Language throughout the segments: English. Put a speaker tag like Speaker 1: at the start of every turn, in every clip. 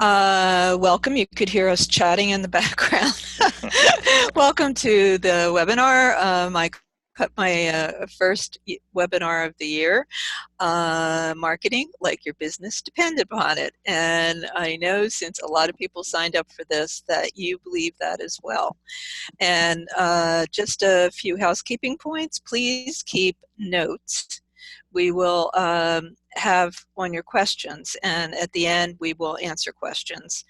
Speaker 1: Welcome. You could hear us chatting in the background. Welcome to the webinar, my first webinar of the year, marketing like your business depended upon it. And I know since a lot of people signed up for this that you believe that as well. And just a few housekeeping points. Please keep notes. We will have on your questions, and at the end we will answer questions.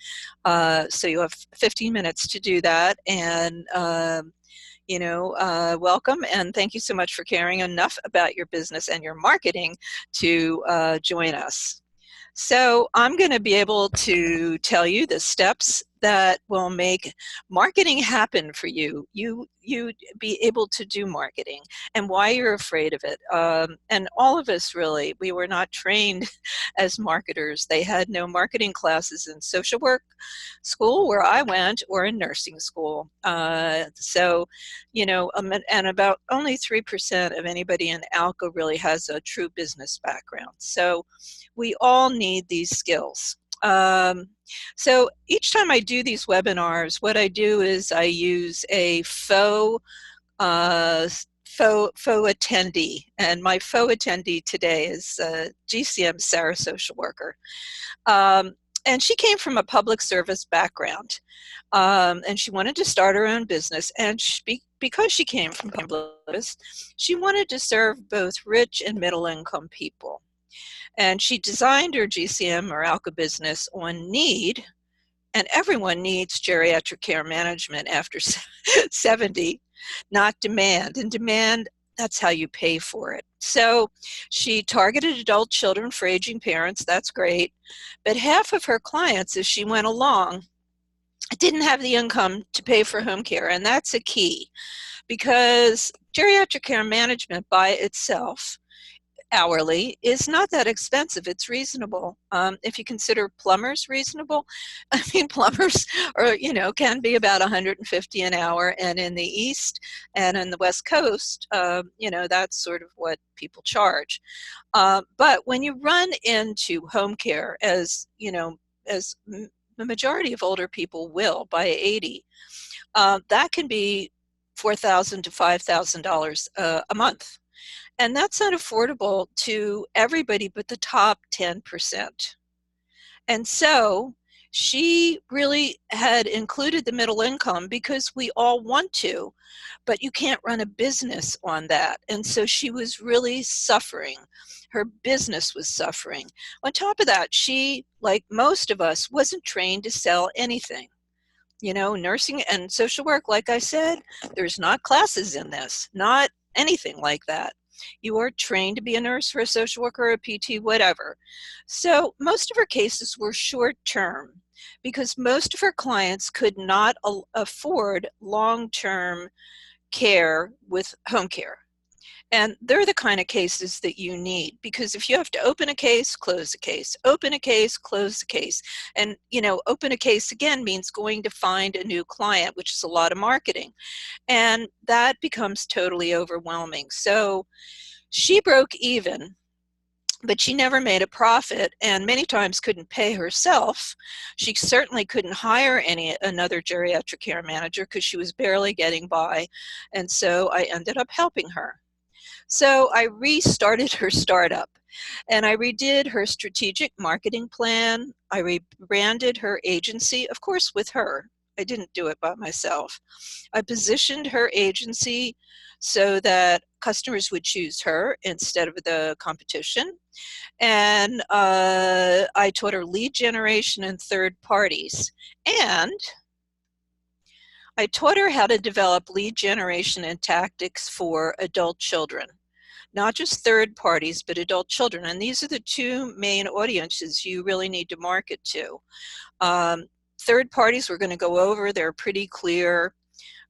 Speaker 1: So you have 15 minutes to do that, and welcome, and thank you so much for caring enough about your business and your marketing to join us. So I'm going to be able to tell you the steps that will make marketing happen for you. You be able to do marketing and why you're afraid of it. And all of us really, we were not trained as marketers. They had no marketing classes in social work school where I went or in nursing school. And about only 3% of anybody in ALCA really has a true business background. So we all need these skills. So each time I do these webinars, what I do is I use a faux attendee, and my faux attendee today is GCM Sara, social worker. And she came from a public service background, and she wanted to start her own business, and because she came from public service, she wanted to serve both rich and middle income people. And she designed her GCM or ALCA business on need, and everyone needs geriatric care management after 70, not demand. And demand, that's how you pay for it. So she targeted adult children for aging parents, that's great. But half of her clients, as she went along, didn't have the income to pay for home care, and that's a key, because geriatric care management by itself hourly is not that expensive. It's reasonable. If you consider plumbers reasonable, I mean, plumbers are, can be about 150 an hour, and in the East and in the West Coast, that's sort of what people charge. But when you run into home care, as the majority of older people will by 80, that can be $4,000 to $5,000 a month. And that's not affordable to everybody but the top 10%. And so she really had included the middle income because we all want to, but you can't run a business on that. And so she was really suffering. Her business was suffering. On top of that, she, like most of us, wasn't trained to sell anything. Nursing and social work, like I said, there's not classes in this, not anything like that. You are trained to be a nurse or a social worker or a PT, whatever. So most of her cases were short term because most of her clients could not afford long-term care with home care. And they're the kind of cases that you need, because if you have to open a case, close a case, open a case, close a case, and open a case again means going to find a new client, which is a lot of marketing. And that becomes totally overwhelming. So she broke even, but she never made a profit, and many times couldn't pay herself. She certainly couldn't hire another geriatric care manager because she was barely getting by. And so I ended up helping her. So I restarted her startup, and I redid her strategic marketing plan. I rebranded her agency, of course, with her. I didn't do it by myself. I positioned her agency so that customers would choose her instead of the competition. And I taught her lead generation and third parties. And I taught her how to develop lead generation and tactics for adult children. Not just third parties, but adult children. And these are the two main audiences you really need to market to. Third parties we're going to go over, they're pretty clear.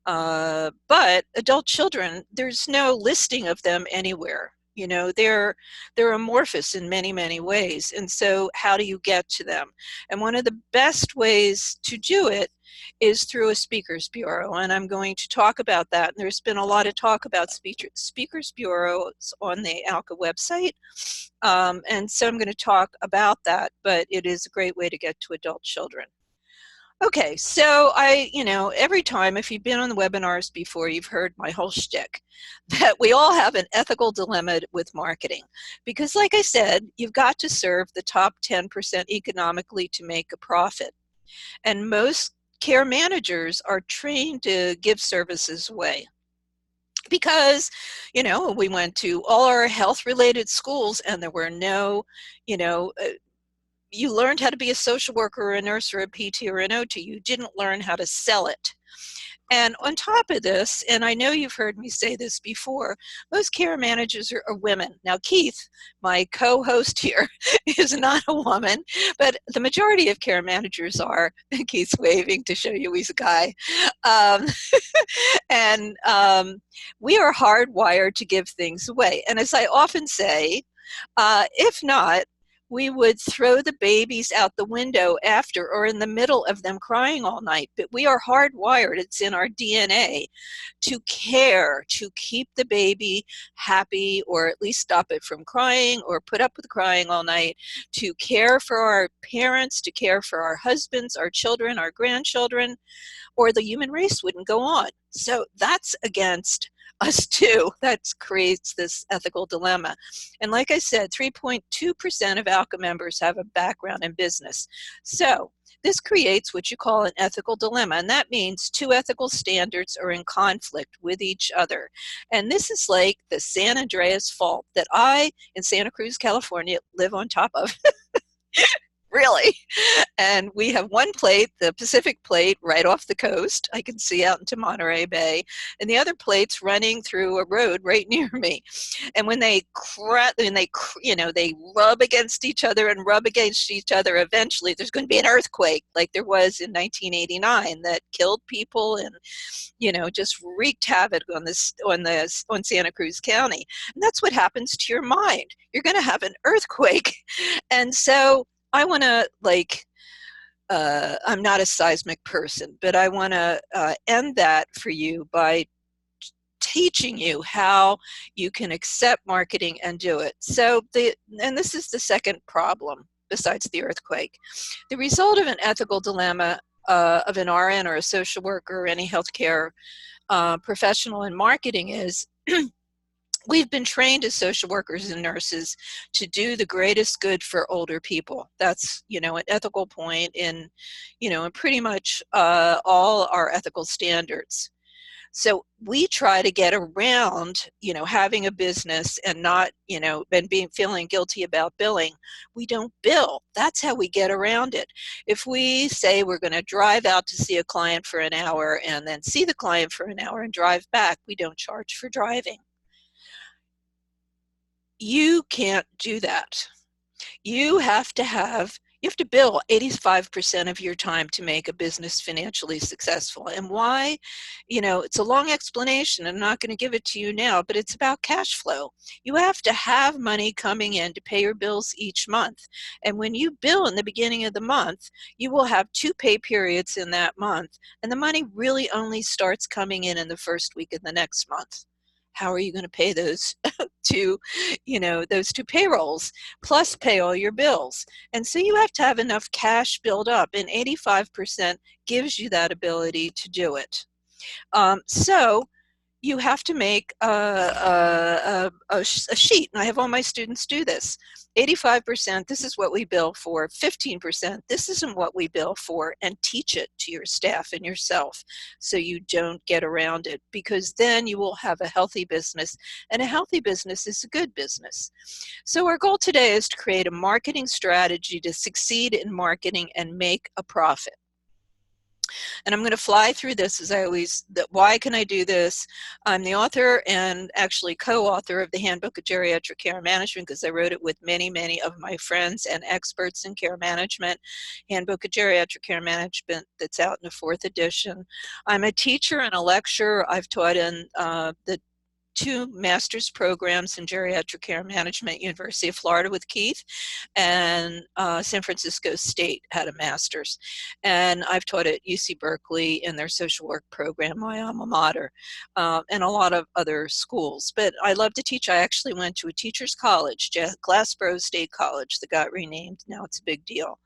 Speaker 1: But adult children, there's no listing of them anywhere. You know, they're amorphous in many, many ways. And so how do you get to them? And one of the best ways to do it is through a speakers bureau. And I'm going to talk about that. And there's been a lot of talk about speakers bureaus on the ALCA website. And so I'm going to talk about that, but it is a great way to get to adult children. Okay, so every time, if you've been on the webinars before, you've heard my whole shtick, that we all have an ethical dilemma with marketing. Because like I said, you've got to serve the top 10% economically to make a profit. And most care managers are trained to give services away. Because, we went to all our health-related schools and there were no, you learned how to be a social worker or a nurse or a PT or an OT. You didn't learn how to sell it. And on top of this, and I know you've heard me say this before, most care managers are women. Now, Keith, my co-host here, is not a woman, but the majority of care managers are. Keith's waving to show you he's a guy. And we are hardwired to give things away. And as I often say, if not, we would throw the babies out the window after or in the middle of them crying all night. But we are hardwired, it's in our DNA, to care, to keep the baby happy or at least stop it from crying or put up with crying all night, to care for our parents, to care for our husbands, our children, our grandchildren, or the human race wouldn't go on. So that's against us too. That creates this ethical dilemma. And like I said, 3.2% of ALCA members have a background in business. So this creates what you call an ethical dilemma, and that means two ethical standards are in conflict with each other. And this is like the San Andreas Fault that I, in Santa Cruz, California, live on top of. Really. And we have one plate, the Pacific plate, right off the coast. I can see out into Monterey Bay. And the other plate's running through a road right near me. And when they rub against each other and rub against each other, eventually there's going to be an earthquake like there was in 1989 that killed people and, just wreaked havoc on Santa Cruz County. And that's what happens to your mind. You're going to have an earthquake. And so I want to, I'm not a seismic person, but I want to end that for you by teaching you how you can accept marketing and do it. And this is the second problem besides the earthquake. The result of an ethical dilemma of an RN or a social worker or any healthcare professional in marketing is we've been trained as social workers and nurses to do the greatest good for older people. That's, an ethical point in, in pretty much all our ethical standards. So we try to get around, having a business and not, and feeling guilty about billing. We don't bill. That's how we get around it. If we say we're going to drive out to see a client for an hour and then see the client for an hour and drive back, we don't charge for driving. You can't do that. You have to bill 85% of your time to make a business financially successful. And why? It's a long explanation. I'm not going to give it to you now, but it's about cash flow. You have to have money coming in to pay your bills each month. And when you bill in the beginning of the month, you will have 2 pay periods in that month. And the money really only starts coming in the first week of the next month. How are you going to pay those those 2 payrolls, plus pay all your bills? And so you have to have enough cash build up, and 85% gives you that ability to do it. So you have to make a sheet, and I have all my students do this. 85%, this is what we bill for. 15%, this isn't what we bill for, and teach it to your staff and yourself so you don't get around it, because then you will have a healthy business, and a healthy business is a good business. So our goal today is to create a marketing strategy to succeed in marketing and make a profit. And I'm going to fly through this as I always, why can I do this? I'm the author and actually co-author of the Handbook of Geriatric Care Management, because I wrote it with many, many of my friends and experts in care management. Handbook of Geriatric Care Management, that's out in the 4th edition. I'm a teacher and a lecturer. I've taught in the two master's programs in geriatric care management, University of Florida with Keith, and San Francisco State had a master's. And I've taught at UC Berkeley in their social work program, my alma mater, and a lot of other schools. But I love to teach. I actually went to a teacher's college, Glassboro State College, that got renamed. Now it's a big deal.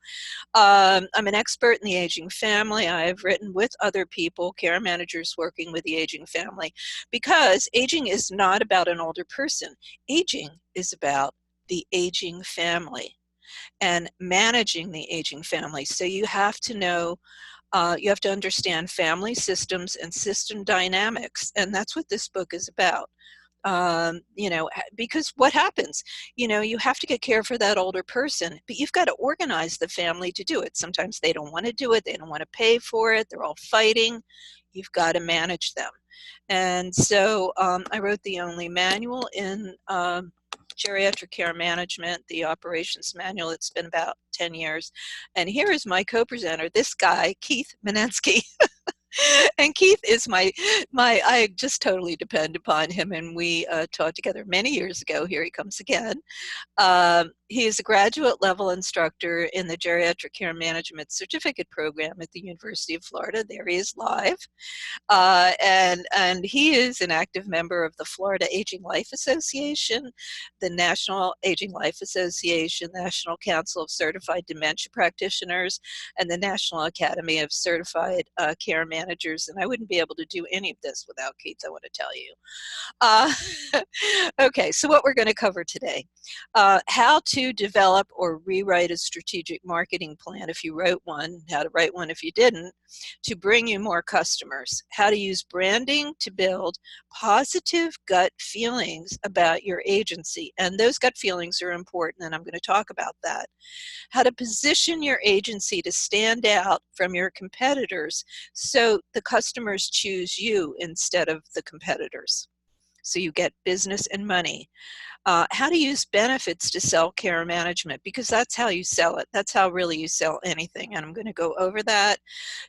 Speaker 1: I'm an expert in the aging family. I've written with other people, care managers working with the aging family, because aging is not about an older person. Aging is about the aging family and managing the aging family. So you have to know, you have to understand family systems and system dynamics, and that's what this book is about. You know, because what happens, you know, you have to get care for that older person, but you've got to organize the family to do it. Sometimes they don't want to do it. They don't want to pay for it. They're all fighting. You've got to manage them. And so I wrote the only manual in geriatric care management, the operations manual. It's been about 10 years. And here is my co-presenter, this guy, Keith Meneskie. And Keith is I just totally depend upon him, and we taught together many years ago. Here he comes again. He is a graduate level instructor in the Geriatric Care Management Certificate Program at the University of Florida. There he is live. And he is an active member of the Florida Aging Life Association, the National Aging Life Association, National Council of Certified Dementia Practitioners, and the National Academy of Certified Care Managers. And I wouldn't be able to do any of this without Keith, I want to tell you. Okay, so what we're going to cover today, how to develop or rewrite a strategic marketing plan if you wrote one, how to write one if you didn't, to bring you more customers, how to use branding to build positive gut feelings about your agency. And those gut feelings are important, and I'm going to talk about that. How to position your agency to stand out from your competitors so the customers choose you instead of the competitors, so you get business and money. How to use benefits to sell care management, because that's how you sell it. That's how really you sell anything, and I'm going to go over that.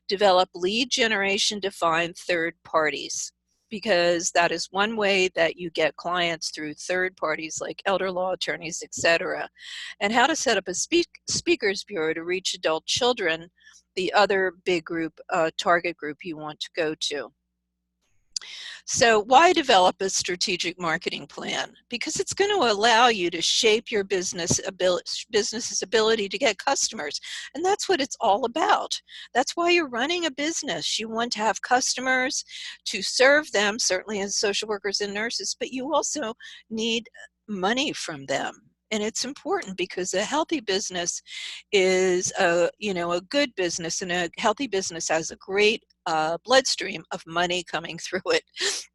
Speaker 1: Develop lead generation to find third parties, because that is one way that you get clients, through third parties like elder law attorneys, etc. And how to set up a speakers bureau to reach adult children, the other big group, target group you want to go to. So why develop a strategic marketing plan? Because it's going to allow you to shape your business's ability to get customers. And that's what it's all about. That's why you're running a business. You want to have customers to serve them, certainly as social workers and nurses, but you also need money from them. And it's important, because a healthy business is a good business, and a healthy business has a great bloodstream of money coming through it,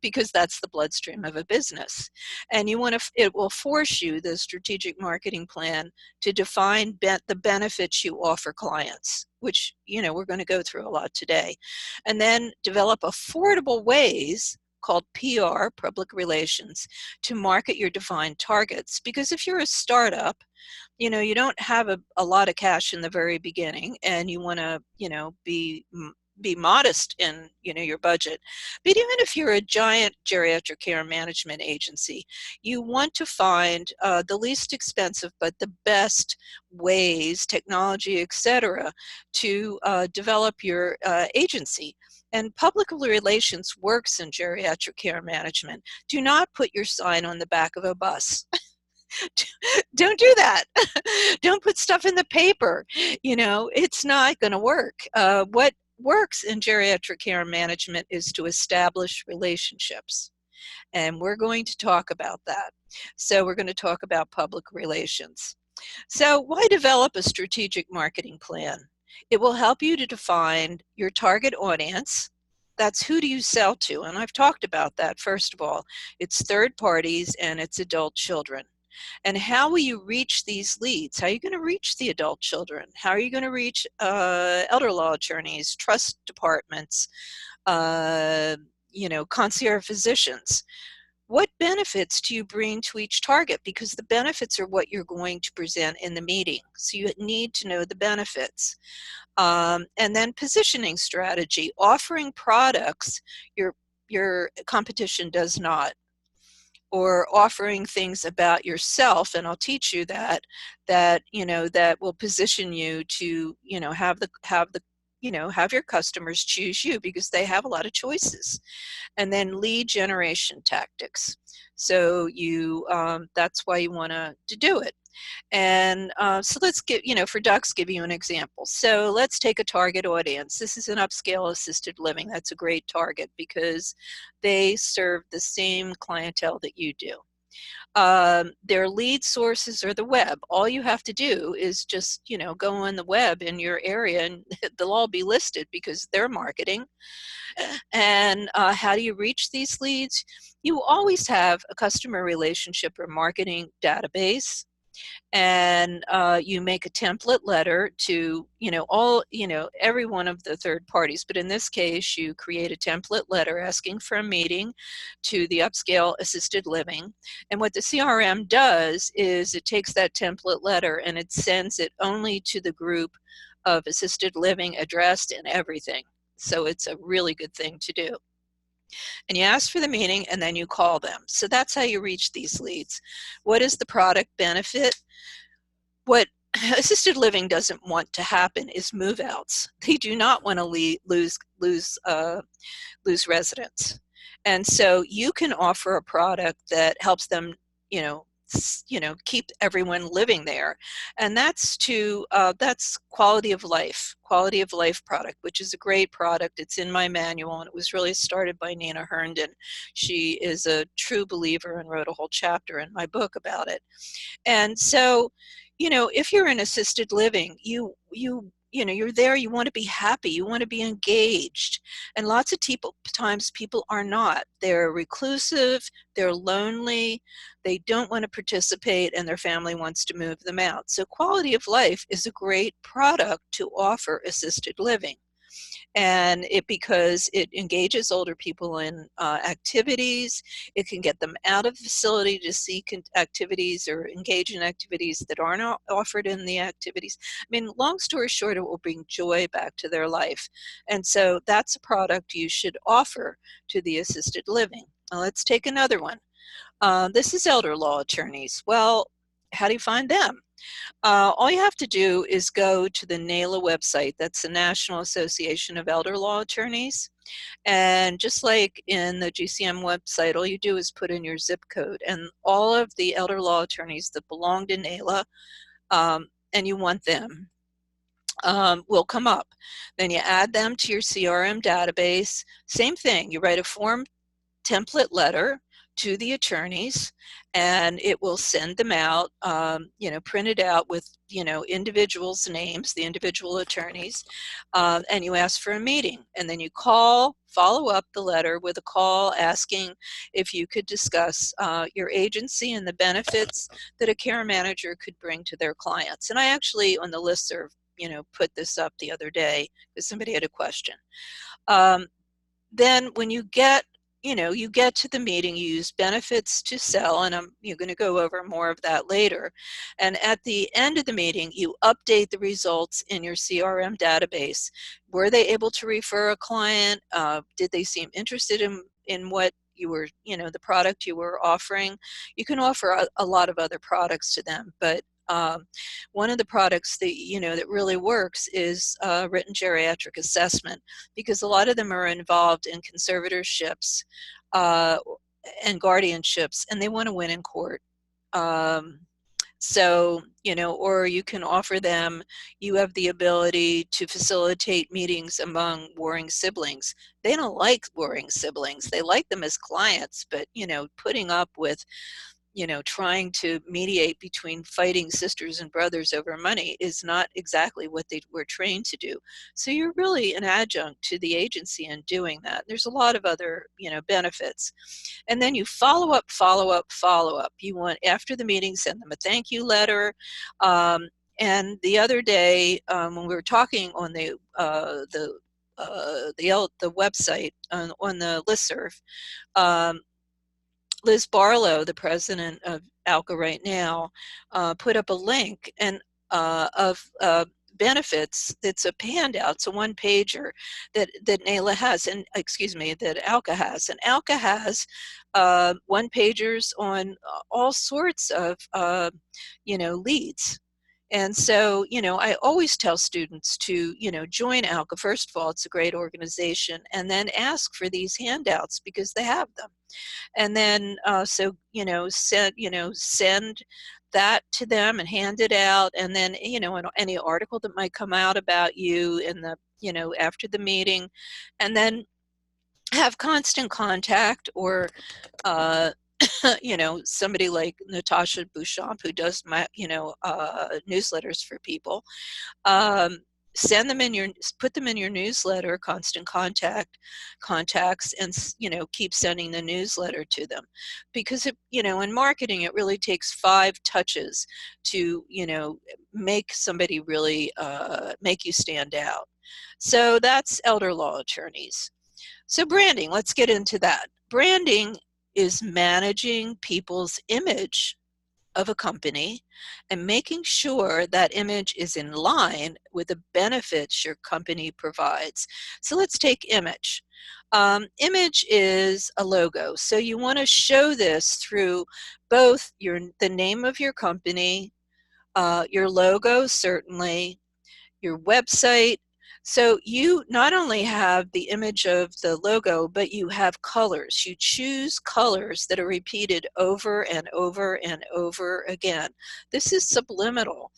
Speaker 1: because that's the bloodstream of a business. And it will force you, the strategic marketing plan, to define the benefits you offer clients, which we're going to go through a lot today. And then develop affordable ways, called PR, public relations, to market your defined targets. Because if you're a startup, you don't have a lot of cash in the very beginning, and you want to be modest in your budget. But even if you're a giant geriatric care management agency, you want to find the least expensive but the best ways, technology, etc., to develop your agency. And public relations works in geriatric care management. Do not put your sign on the back of a bus. Don't do that. Don't put stuff in the paper. It's not going to work. What works in geriatric care management is to establish relationships. And we're going to talk about that. So we're going to talk about public relations. So why develop a strategic marketing plan? It will help you to define your target audience. That's who do you sell to? And I've talked about that. First of all, it's third parties and it's adult children. And how will you reach these leads? How are you going to reach the adult children? How are you going to reach elder law attorneys, trust departments, concierge physicians? What benefits do you bring to each target? Because the benefits are what you're going to present in the meeting. So you need to know the benefits. And then positioning strategy, offering products your competition does not. or offering things about yourself, and I'll teach you that, that will position you to, have your customers choose you because they have a lot of choices. And then lead generation tactics. So that's why you want to do it. And so let's for ducks, give you an example. So let's take a target audience. This is an upscale assisted living. That's a great target because they serve the same clientele that you do. Their lead sources are the web. All you have to do is just, go on the web in your area and they'll all be listed because they're marketing. And how do you reach these leads? You always have a customer relationship or marketing database, and you make a template letter to every one of the third parties. But in this case, you create a template letter asking for a meeting to the upscale assisted living. And what the CRM does is it takes that template letter and it sends it only to the group of assisted living addressed and everything. So it's a really good thing to do. And you ask for the meeting and then you call them. So that's how you reach these leads. What is the product benefit? What assisted living doesn't want to happen is move outs. They do not want to lose residents. And so you can offer a product that helps them, keep everyone living there. And that's that's quality of life product, which is a great product. It's in my manual, and it was really started by Nina Herndon. She is a true believer and wrote a whole chapter in my book about it. And so, if you're in assisted living, you're there, you want to be happy, you want to be engaged. And lots of times people are not. They're reclusive, they're lonely, they don't want to participate, and their family wants to move them out. So quality of life is a great product to offer assisted living. And because it engages older people in activities, it can get them out of the facility to seek activities or engage in activities that aren't offered in the activities. I mean, long story short, it will bring joy back to their life. And so that's a product you should offer to the assisted living. Now let's take another one. This is elder law attorneys. Well, how do you find them? All you have to do is go to the NALA website. That's the National Association of Elder Law Attorneys. And just like in the GCM website, all you do is put in your zip code. And all of the elder law attorneys that belong to NALA, and you want them, will come up. Then you add them to your CRM database. Same thing. You write a form template letter to the attorneys, and it will send them out, printed out with, individuals' names, the individual attorneys, and you ask for a meeting. And then you follow up the letter with a call asking if you could discuss your agency and the benefits that a care manager could bring to their clients. And I actually, on the listserv, put this up the other day because somebody had a question. Then when you get to the meeting, you use benefits to sell, and you're going to go over more of that later. And at the end of the meeting, you update the results in your CRM database. Were they able to refer a client? Did they seem interested in what you were, the product you were offering? You can offer a lot of other products to them, but one of the products that that really works is written geriatric assessment, because a lot of them are involved in conservatorships and guardianships, and they want to win in court. So, or you can offer them, you have the ability to facilitate meetings among warring siblings. They don't like warring siblings. They like them as clients, but, putting up with trying to mediate between fighting sisters and brothers over money is not exactly what they were trained to do. So you're really an adjunct to the agency in doing that. There's a lot of other, benefits. And then you follow up. You want, after the meeting, send them a thank you letter. And the other day, when we were talking on the website, on the listserv, Liz Barlow, the president of ALCA right now, put up a link of benefits. It's a handout. It's a one-pager that Nayla has, and excuse me, that Alka has. And Alka has one-pagers on all sorts of leads. And so, I always tell students to, join Alka. First of all, it's a great organization, and then ask for these handouts because they have them. And then, send that to them and hand it out. And then, any article that might come out about you in the, after the meeting, and then have constant contact, or, somebody like Natasha Bouchamp, who does my, newsletters for people. Send them put them in your newsletter, constant contacts, and keep sending the newsletter to them, because in marketing it really takes 5 touches to make somebody really make you stand out. So that's elder law attorneys. So branding, let's get into that. Branding is managing people's image of a company and making sure that image is in line with the benefits your company provides. So let's take image. Image is a logo. So you want to show this through both the name of your company, your logo, certainly, your website. So you not only have the image of the logo, but you have colors. You choose colors that are repeated over and over and over again. This is subliminal.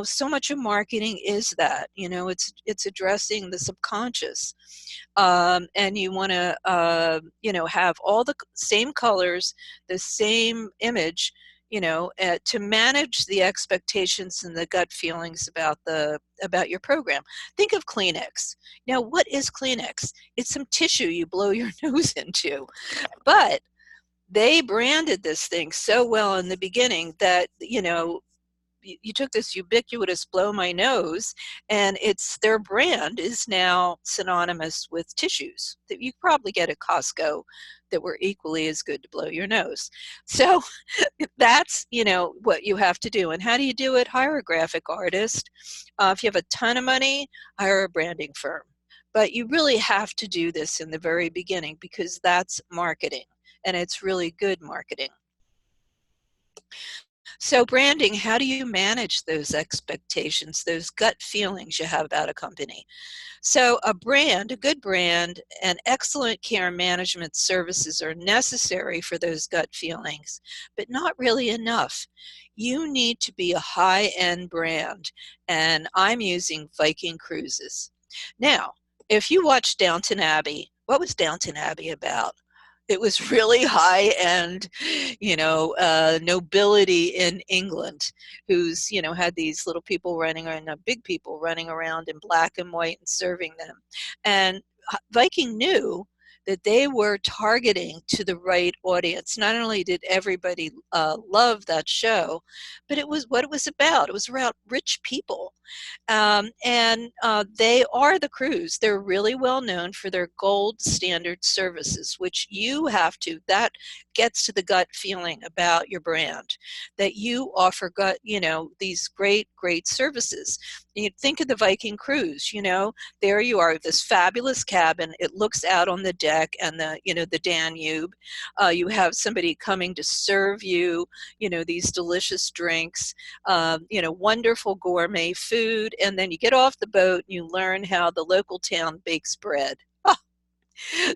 Speaker 1: So much of marketing is that. It's addressing the subconscious. And you want to, have all the same colors, the same image, to manage the expectations and the gut feelings about your program. Think of Kleenex. Now, what is Kleenex? It's some tissue you blow your nose into. But they branded this thing so well in the beginning that, you took this ubiquitous blow my nose, and their brand is now synonymous with tissues that you probably get at Costco that were equally as good to blow your nose. So that's, what you have to do. And how do you do it? Hire a graphic artist. If you have a ton of money, hire a branding firm. But you really have to do this in the very beginning, because that's marketing, and it's really good marketing. So branding, how do you manage those expectations, those gut feelings you have about a company? So a good brand, and excellent care management services are necessary for those gut feelings, but not really enough. You need to be a high-end brand, and I'm using Viking Cruises. Now, if you watch Downton Abbey, what was Downton Abbey about? It was really high-end, nobility in England, who's, had these little people running around, big people running around in black and white and serving them. And Viking knew that they were targeting to the right audience. Not only did everybody love that show, but it was what it was about. It was about rich people. And they are the cruise. They're really well known for their gold standard services, which that gets to the gut feeling about your brand, that you offer these great services. You think of the Viking cruise, there you are, this fabulous cabin. It looks out on the deck and the Danube. You have somebody coming to serve you, these delicious drinks, wonderful gourmet food. And then you get off the boat and you learn how the local town bakes bread.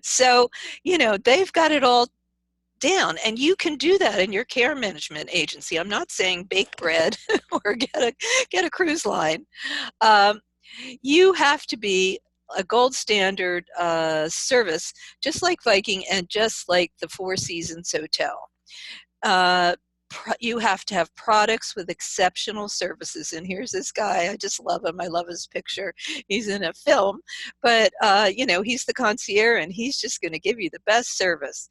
Speaker 1: So, they've got it all down, and you can do that in your care management agency. I'm not saying bake bread or get a cruise line. You have to be a gold standard service, just like Viking and just like the Four Seasons Hotel. You have to have products with exceptional services. And here's this guy. I just love him. I love his picture. He's in a film, but he's the concierge, and he's just going to give you the best service,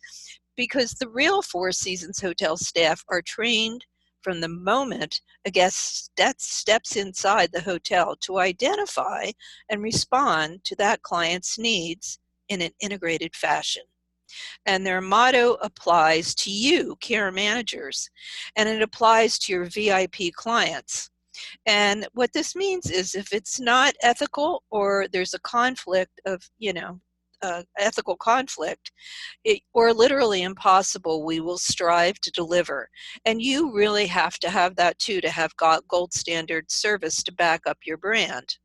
Speaker 1: because the real Four Seasons Hotel staff are trained from the moment a guest steps inside the hotel to identify and respond to that client's needs in an integrated fashion. And their motto applies to you, care managers, and it applies to your VIP clients. And what this means is if it's not ethical or there's a conflict of, ethical conflict, or literally impossible, we will strive to deliver. And you really have to have that too, to have gold standard service to back up your brand.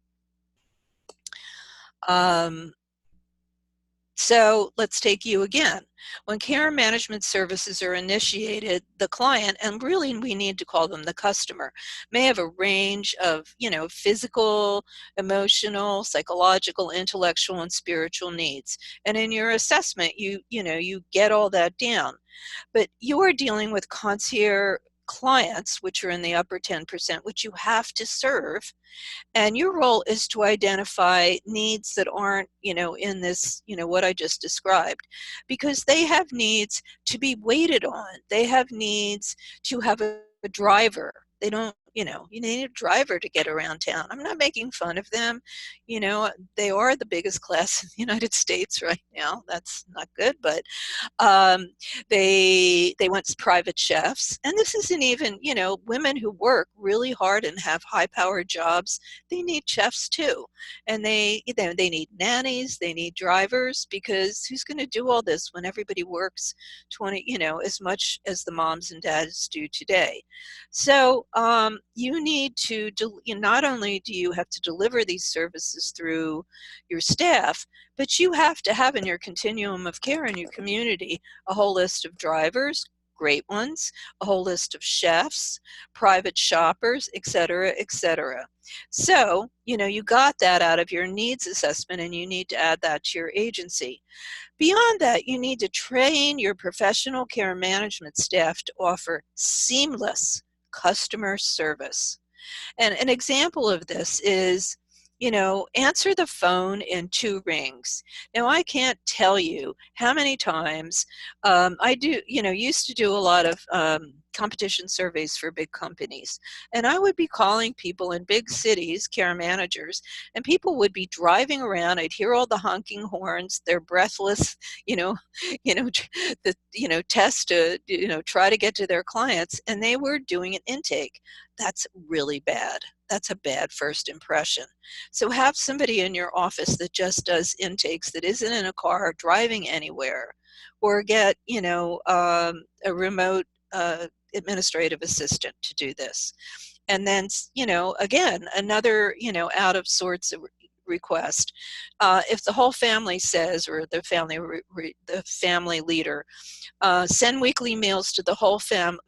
Speaker 1: So let's take you again. When care management services are initiated, the client, and really we need to call them the customer, may have a range of, physical, emotional, psychological, intellectual, and spiritual needs. And in your assessment, you get all that down. But you are dealing with concierge clients, which are in the upper 10%, which you have to serve. And your role is to identify needs that aren't, in this, what I just described, because they have needs to be waited on. They have needs to have a driver. They don't, you need a driver to get around town. I'm not making fun of them. They are the biggest class in the United States right now. That's not good, but um, they want private chefs, and this isn't even, women who work really hard and have high-powered jobs. They need chefs too, and they need nannies. They need drivers, because who's going to do all this when everybody works 20, as much as the moms and dads do today? So you need to not only do you have to deliver these services through your staff, but you have to have in your continuum of care in your community a whole list of drivers, great ones, a whole list of chefs, private shoppers, et cetera, et cetera. So, you got that out of your needs assessment, and you need to add that to your agency. Beyond that, you need to train your professional care management staff to offer seamless customer service. And an example of this is, answer the phone in 2 rings. Now, I can't tell you how many times I used to do a lot of competition surveys for big companies. And I would be calling people in big cities, care managers, and people would be driving around. I'd hear all the honking horns. They're breathless, you know, test to, try to get to their clients, and they were doing an intake. That's really bad. That's a bad first impression. So have somebody in your office that just does intakes, that isn't in a car driving anywhere, or get, a remote administrative assistant to do this. And then, again, another, out of sorts request. If the whole family says, or the family leader, send weekly mails to the whole family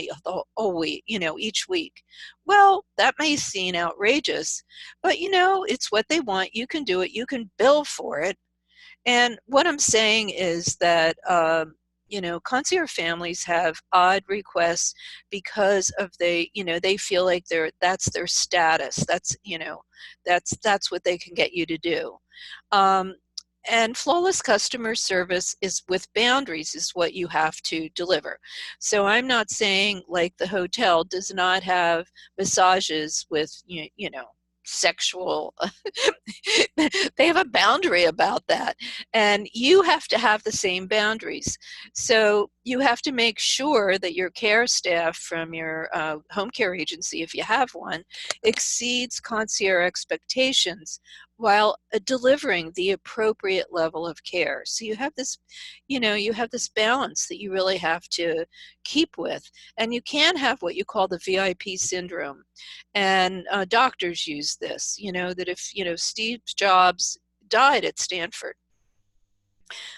Speaker 1: of the whole week, each week. Well, that may seem outrageous, but it's what they want. You can do it. You can bill for it. And what I'm saying is that concierge families have odd requests because of they feel like that's their status. That's what they can get you to do. And flawless customer service is with boundaries is what you have to deliver. So I'm not saying like the hotel does not have massages with, sexual, they have a boundary about that. And you have to have the same boundaries. So you have to make sure that your care staff from your home care agency, if you have one, exceeds concierge expectations while delivering the appropriate level of care. So you have this, you have this balance that you really have to keep with. And you can have what you call the VIP syndrome. And doctors use this, that if, Steve Jobs died at Stanford,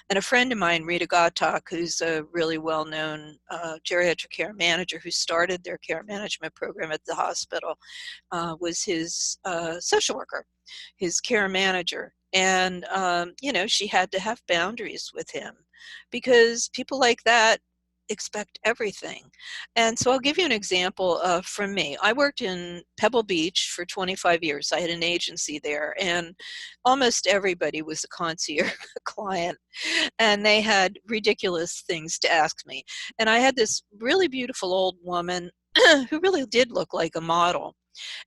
Speaker 1: and a friend of mine, Rita Gottak, who's a really well-known geriatric care manager who started their care management program at the hospital, was his social worker, his care manager. And, she had to have boundaries with him because people like that expect everything. And so I'll give you an example from me. I worked in Pebble Beach for 25 years. I had an agency there, and almost everybody was a concierge client, and they had ridiculous things to ask me. And I had this really beautiful old woman who really did look like a model.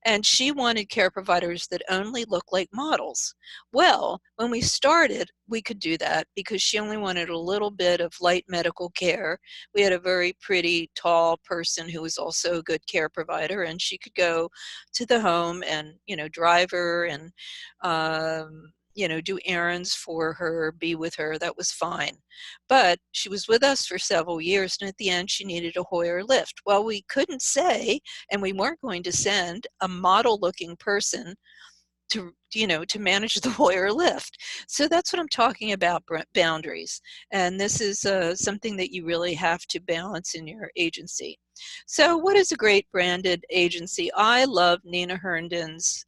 Speaker 1: And she wanted care providers that only look like models. Well, when we started, we could do that because she only wanted a little bit of light medical care. We had a very pretty, tall person who was also a good care provider, and she could go to the home and, drive her and, do errands for her, be with her. That was fine. But she was with us for several years, and at the end, she needed a Hoyer lift. Well, we couldn't say, and we weren't going to send a model-looking person to manage the Hoyer lift. So that's what I'm talking about, boundaries. And this is something that you really have to balance in your agency. So what is a great branded agency? I love Nina Herndon's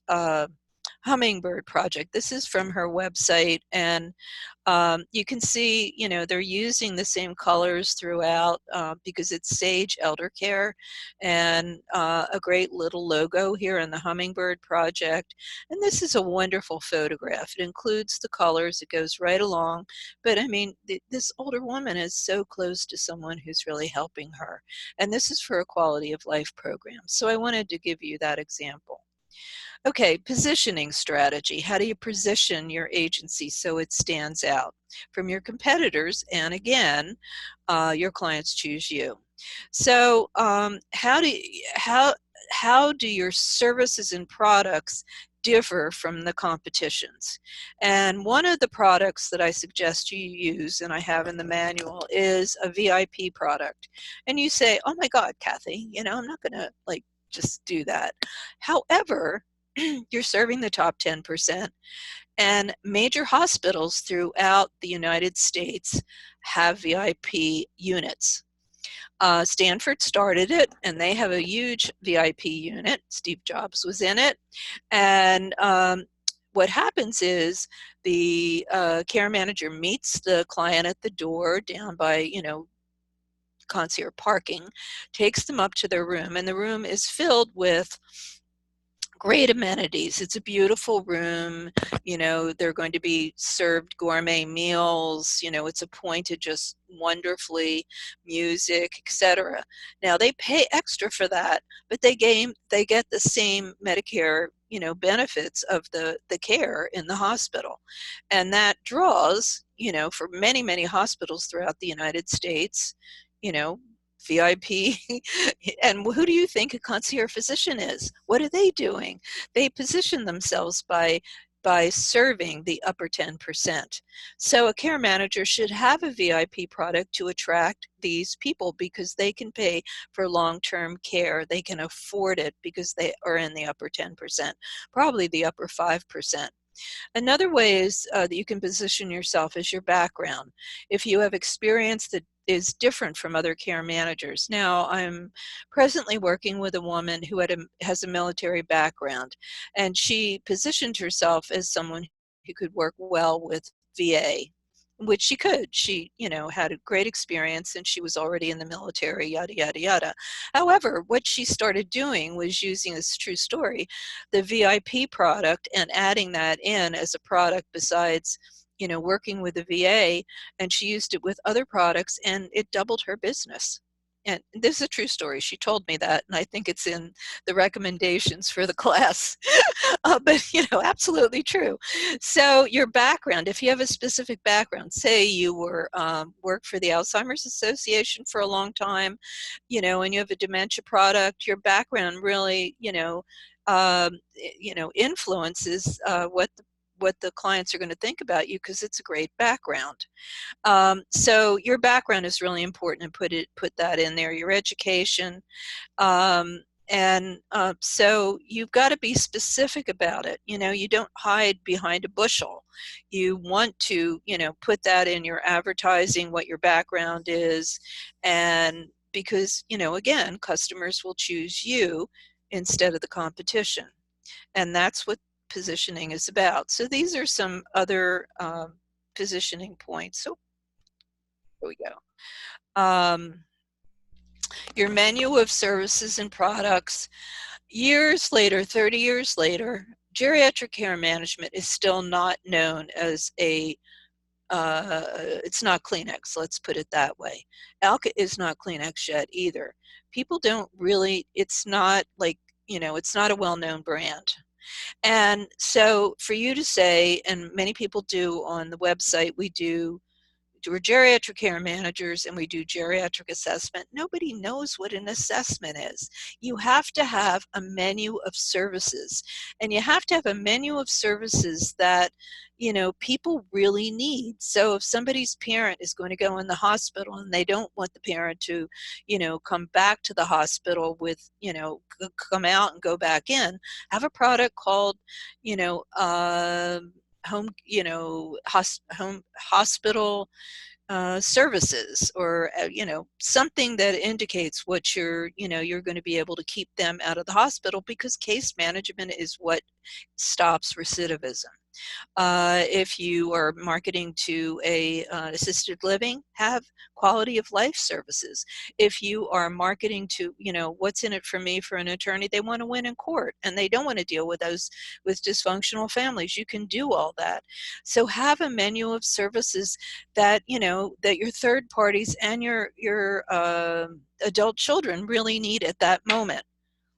Speaker 1: Hummingbird Project. This is from her website, and you can see, they're using the same colors throughout because it's Sage Elder Care, and a great little logo here in the Hummingbird Project. And this is a wonderful photograph. It includes the colors. It goes right along. But I mean, this older woman is so close to someone who's really helping her. And this is for a quality of life program. So I wanted to give you that example. Okay, positioning strategy. How do you position your agency so it stands out from your competitors? And again, your clients choose you. So how do your services and products differ from the competitions? And one of the products that I suggest you use, and I have in the manual, is a VIP product. And you say, oh my God, Cathy, I'm not going to just do that. However, you're serving the top 10%, and major hospitals throughout the United States have VIP units. Stanford started it, and they have a huge VIP unit. Steve Jobs was in it. And what happens is the care manager meets the client at the door down by, concierge parking, takes them up to their room, and the room is filled with great amenities. It's a beautiful room. They're going to be served gourmet meals. It's appointed just wonderfully, music, etc. Now they pay extra for that, but they get the same Medicare, benefits of the care in the hospital. And that draws, for many, many hospitals throughout the United States, you know, VIP. And who do you think a concierge physician is? What are they doing? They position themselves by serving the upper 10%. So a care manager should have a VIP product to attract these people because they can pay for long-term care. They can afford it because they are in the upper 10%, probably the upper 5%. Another way is that you can position yourself as your background. If you have experience that is different from other care managers. Now, I'm presently working with a woman who has a military background, and she positioned herself as someone who could work well with VA, which she could. She, had a great experience, and she was already in the military, yada, yada, yada. However, what she started doing was using this true story, the VIP product, and adding that in as a product besides, working with the VA, and she used it with other products, and it doubled her business. And this is a true story. She told me that, and I think it's in the recommendations for the class. But, absolutely true. So your background, if you have a specific background, say you were worked for the Alzheimer's Association for a long time, and you have a dementia product, your background really, influences what the clients are going to think about you because it's a great background. So your background is really important, and put that in there. Your education, so you've got to be specific about it. You don't hide behind a bushel. You want to, put that in your advertising, what your background is, and because, again, customers will choose you instead of the competition, and that's what positioning is about. So these are some other positioning points. So here we go. Your menu of services and products. Years later, 30 years later, geriatric care management is still not known as it's not Kleenex, let's put it that way. Alka is not Kleenex yet either. People don't really, it's not like it's not a well-known brand. And so for you to say, and many people do on the website, we're geriatric care managers and we do geriatric assessment. Nobody knows what an assessment is. You have to have a menu of services, and you have to have a menu of services that, people really need. So if somebody's parent is going to go in the hospital and they don't want the parent to, come back to the hospital with, come out and go back in, have a product called, home, home hospital services, or something that indicates what you're going to be able to keep them out of the hospital, because case management is what stops recidivism. If you are marketing to a assisted living, have quality of life services. If you are marketing to, what's in it for me for an attorney, they want to win in court and they don't want to deal with with dysfunctional families. You can do all that. So have a menu of services that, that your third parties and your adult children really need at that moment.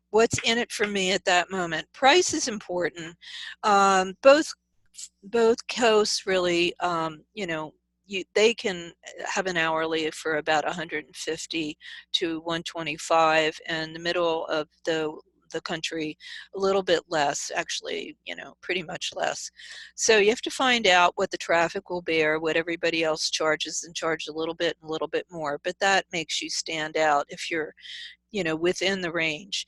Speaker 1: What's in it for me at that moment? Price is important. Both coasts really, they can have an hourly for about 150 to 125, and the middle of the country a little bit less, actually, pretty much less. So you have to find out what the traffic will bear, what everybody else charges, and charge a little bit and a little bit more. But that makes you stand out if you're within the range.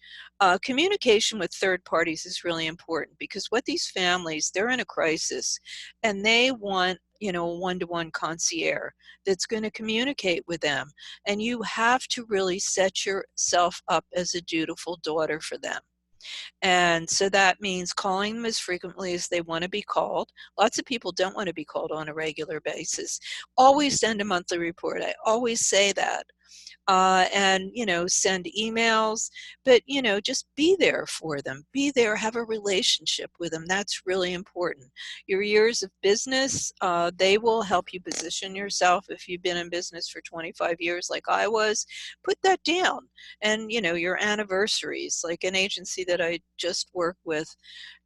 Speaker 1: Communication with third parties is really important, because what these families, they're in a crisis and they want, a one-to-one concierge that's going to communicate with them. And you have to really set yourself up as a dutiful daughter for them. And so that means calling them as frequently as they want to be called. Lots of people don't want to be called on a regular basis. Always send a monthly report. I always say that. And send emails, but just be there for them. Be there, have a relationship with them. That's really important. Your years of business, they will help you position yourself. If you've been in business for 25 years like I was, put that down. And your anniversaries, like an agency that I just worked with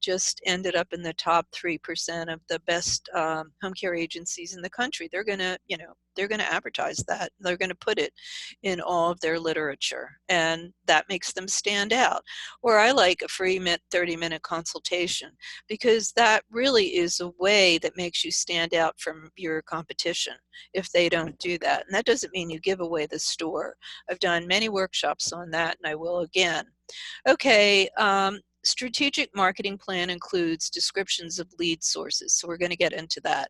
Speaker 1: just ended up in the top 3% of the best home care agencies in the country. They're going to advertise that. They're going to put it in all of their literature, and that makes them stand out. Or I like a free 30-minute consultation, because that really is a way that makes you stand out from your competition if they don't do that. And that doesn't mean you give away the store. I've done many workshops on that, and I will again. Okay, strategic marketing plan includes descriptions of lead sources, so we're going to get into that.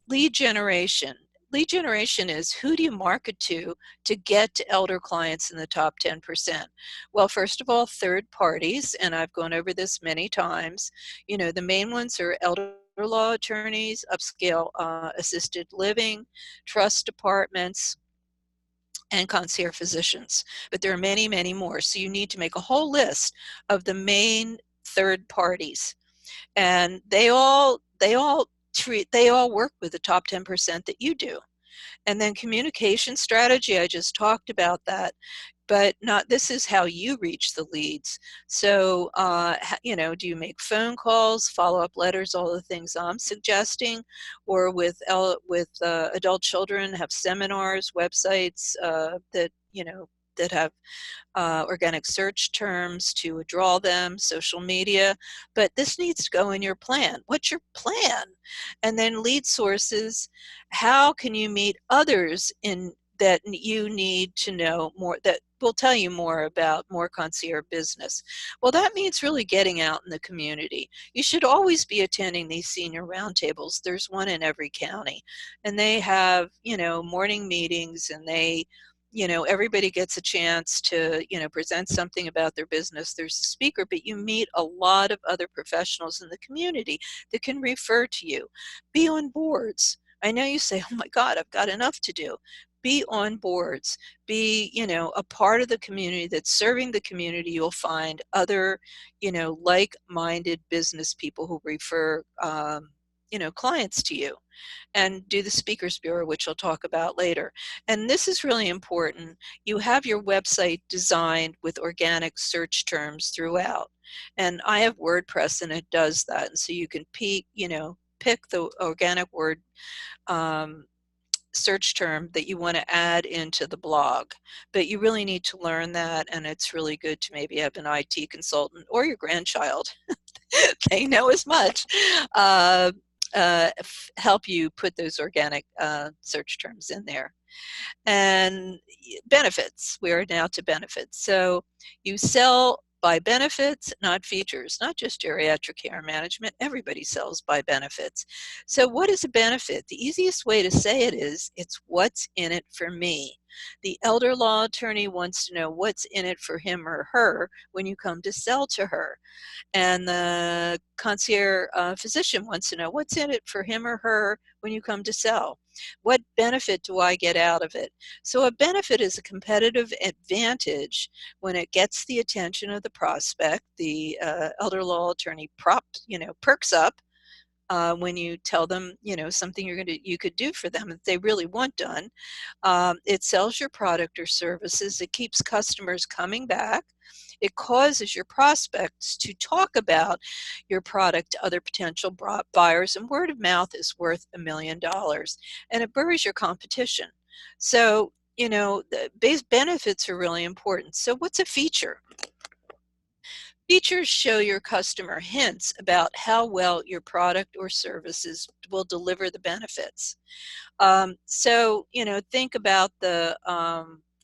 Speaker 1: Lead generation. Lead generation is, who do you market to get to elder clients in the top 10%? Well, first of all, third parties, and I've gone over this many times. The main ones are elder law attorneys, upscale assisted living, trust departments, and concierge physicians. But there are many, many more. So you need to make a whole list of the main third parties. And they all work with the top 10% that you do. And then communication strategy, I just talked about that, but this is how you reach the leads. So, do you make phone calls, follow-up letters, all the things I'm suggesting, or with adult children, have seminars, websites that have organic search terms to draw them, social media, but this needs to go in your plan. What's your plan? And then lead sources, how can you meet others that you need to know more, that will tell you more about more concierge business? Well, that means really getting out in the community. You should always be attending these senior roundtables. There's one in every county, and they have, morning meetings, and everybody gets a chance to, present something about their business. There's a speaker, but you meet a lot of other professionals in the community that can refer to you. Be on boards. I know you say, oh my God, I've got enough to do. Be on boards. Be, a part of the community that's serving the community. You'll find other, like-minded business people who refer, clients to you, and do the Speakers Bureau, which I'll talk about later. And this is really important. You have your website designed with organic search terms throughout. And I have WordPress and it does that. And so you can pick the organic word search term that you want to add into the blog. But you really need to learn that, and it's really good to maybe have an IT consultant or your grandchild. They know as much. Help you put those organic search terms in there. And benefits, we are now to benefits. So you sell by benefits, not features, not just geriatric care management. Everybody sells by benefits. So what is a benefit? The easiest way to say it is, it's what's in it for me. The elder law attorney wants to know what's in it for him or her when you come to sell to her. And the concierge physician wants to know what's in it for him or her when you come to sell. What benefit do I get out of it? So a benefit is a competitive advantage when it gets the attention of the prospect. The elder law attorney perks up when you tell them, something you could do for them that they really want done. It sells your product or services. It keeps customers coming back. It causes your prospects to talk about your product to other potential buyers, and word of mouth is worth $1 million. And it buries your competition. So, the base benefits are really important. So what's a feature? Features show your customer hints about how well your product or services will deliver the benefits. So, think about the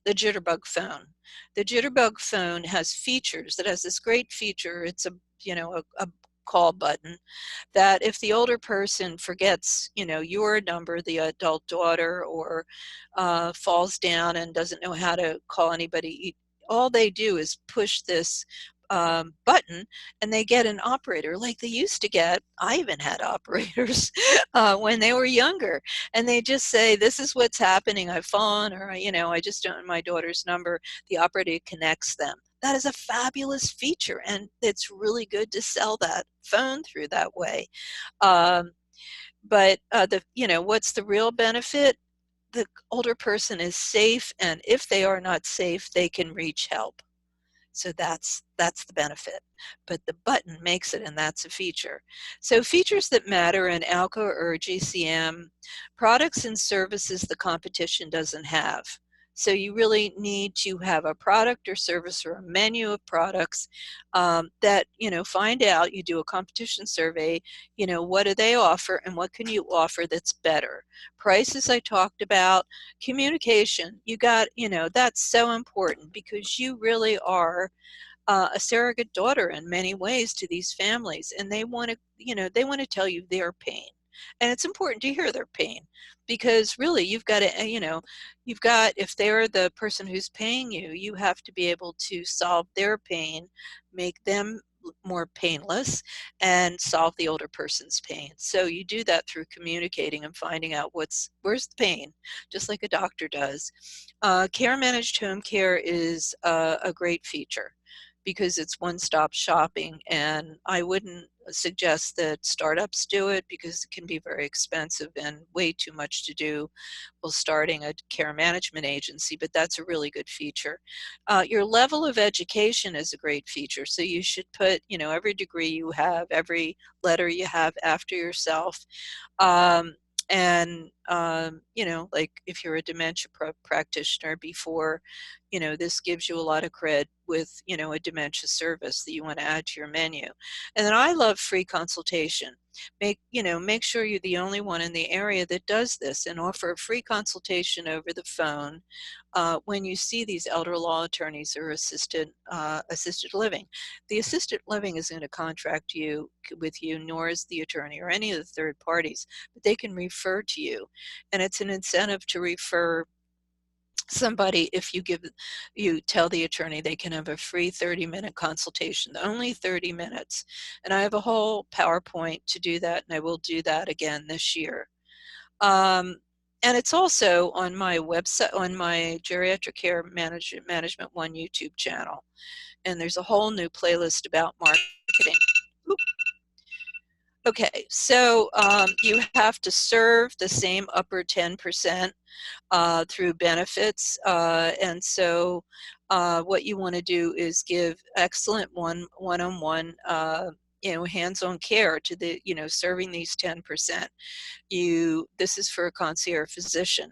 Speaker 1: Jitterbug phone. The Jitterbug phone has features. It has this great feature. It's a call button that if the older person forgets, your number, the adult daughter, or falls down and doesn't know how to call anybody, all they do is push this button and they get an operator like they used to get. I even had operators when they were younger, and they just say, this is what's happening, I've fallen, or I just don't know my daughter's number. The operator connects them. That is a fabulous feature, and it's really good to sell that phone through that way. But what's the real benefit? The older person is safe, and if they are not safe, they can reach help. So that's the benefit. But the button makes it, and that's a feature. So features that matter in ALCO or GCM: products and services the competition doesn't have. So you really need to have a product or service or a menu of products that, find out. You do a competition survey, what do they offer and what can you offer that's better? Prices I talked about. Communication, that's so important, because you really are a surrogate daughter in many ways to these families, and they want to tell you their pain. And it's important to hear their pain, because really you've got to, if they're the person who's paying you, you have to be able to solve their pain, make them more painless, and solve the older person's pain. So you do that through communicating and finding out where's the pain, just like a doctor does. Care managed home care is a great feature, because it's one-stop shopping, and I wouldn't suggest that startups do it, because it can be very expensive and way too much to do while starting a care management agency, but that's a really good feature. Your level of education is a great feature, so you should put, every degree you have, every letter you have after yourself. Like if you're a dementia practitioner before, this gives you a lot of cred with, a dementia service that you want to add to your menu. And then I love free consultation. Make sure you're the only one in the area that does this, and offer a free consultation over the phone when you see these elder law attorneys or assisted living. The assisted living isn't going to contract with you, nor is the attorney or any of the third parties, but they can refer to you. And it's an incentive to refer somebody if you tell the attorney they can have a free 30-minute consultation, only 30 minutes. And I have a whole PowerPoint to do that, and I will do that again this year. And it's also on my website, on my Geriatric Care Management One YouTube channel. And there's a whole new playlist about marketing. Oop. Okay, so you have to serve the same upper 10% through benefits. And so what you want to do is give excellent one-on-one, hands-on care to the, serving these 10%. This is for a concierge physician.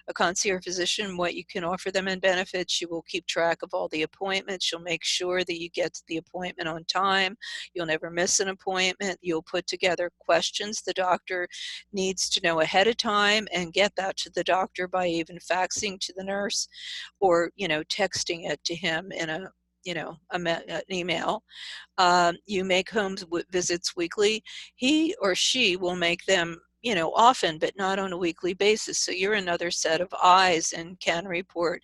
Speaker 1: A concierge physician, what you can offer them in benefits, you will keep track of all the appointments. You'll make sure that you get to the appointment on time. You'll never miss an appointment. You'll put together questions the doctor needs to know ahead of time and get that to the doctor by even faxing to the nurse or, texting it to him in an email. You make home visits weekly. He or she will make them, often, but not on a weekly basis. So you're another set of eyes and can report,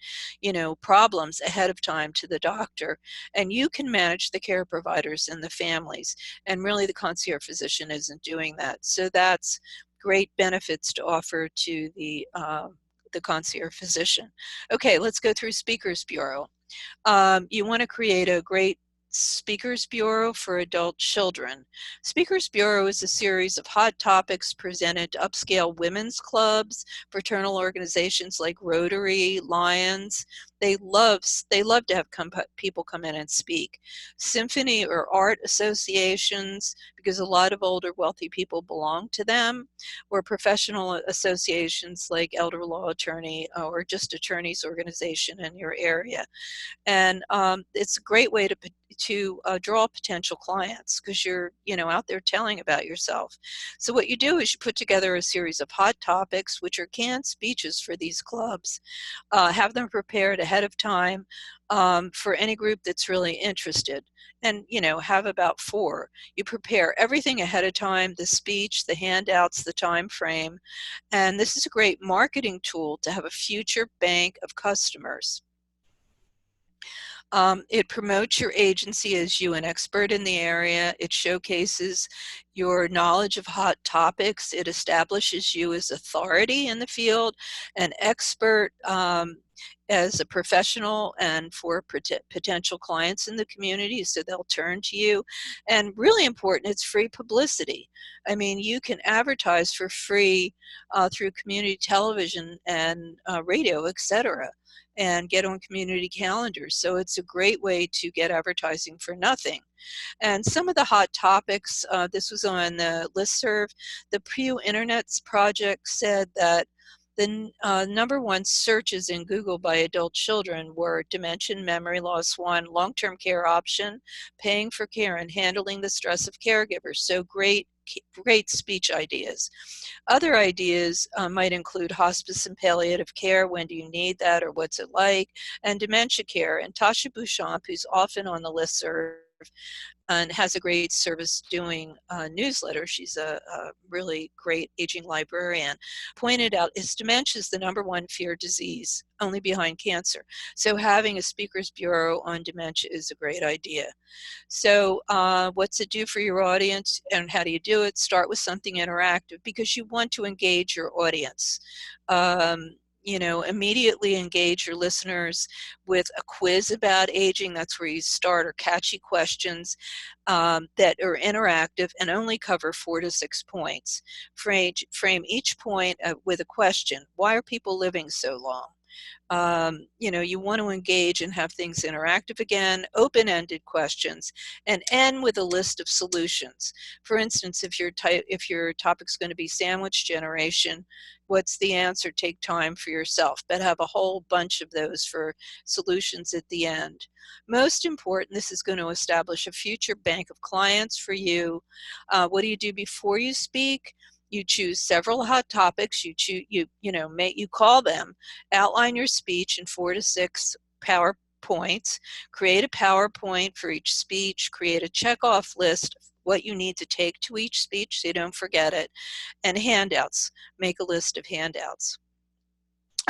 Speaker 1: problems ahead of time to the doctor. And you can manage the care providers and the families. And really the concierge physician isn't doing that. So that's great benefits to offer to the concierge physician. Okay, let's go through Speakers Bureau. You want to create a great Speakers Bureau for adult children. Speakers Bureau is a series of hot topics presented to upscale women's clubs, fraternal organizations like Rotary, Lions. They love to have people come in and speak. Symphony or art associations, because a lot of older wealthy people belong to them, or professional associations like elder law attorney or just attorneys organization in your area. And it's a great way to draw potential clients because you're out there telling about yourself. So what you do is you put together a series of hot topics, which are canned speeches for these clubs. Have them prepared ahead of time for any group that's really interested. And have about 4. You prepare everything ahead of time: the speech, the handouts, the time frame. And this is a great marketing tool to have a future bank of customers. It promotes your agency as you an expert in the area. It showcases your knowledge of hot topics. It establishes you as authority in the field, an expert as a professional and for potential clients in the community, so they'll turn to you. And really important, it's free publicity. I mean, you can advertise for free through community television and radio, etc., and get on community calendars. So it's a great way to get advertising for nothing. And some of the hot topics, this was on the listserv. The Pew Internet's project said that the #1 searches in Google by adult children were dementia, memory loss 1, long-term care option, paying for care, and handling the stress of caregivers. So great speech ideas. Other ideas might include hospice and palliative care. When do you need that, or what's it like? And dementia care. And Tasha Bouchamp, who's often on the listserv and has a great service doing newsletter, she's a really great aging librarian, pointed out is dementia is the #1 fear disease, only behind cancer. So having a speakers bureau on dementia is a great idea. So what's it do for your audience, and how do you do it? Start with something interactive because you want to engage your audience. Immediately engage your listeners with a quiz about aging. That's where you start, or catchy questions that are interactive and only cover 4 to 6 points. Frame each point with a question. Why are people living so long? You want to engage and have things interactive again, open-ended questions, and end with a list of solutions. For instance, if your topic's going to be sandwich generation, what's the answer? Take time for yourself, but have a whole bunch of those for solutions at the end. Most important, this is going to establish a future bank of clients for you. What do you do before you speak? You choose several hot topics. You call them, outline your speech in 4 to 6 PowerPoints, create a PowerPoint for each speech, create a checkoff list of what you need to take to each speech so you don't forget it, and handouts. Make a list of handouts.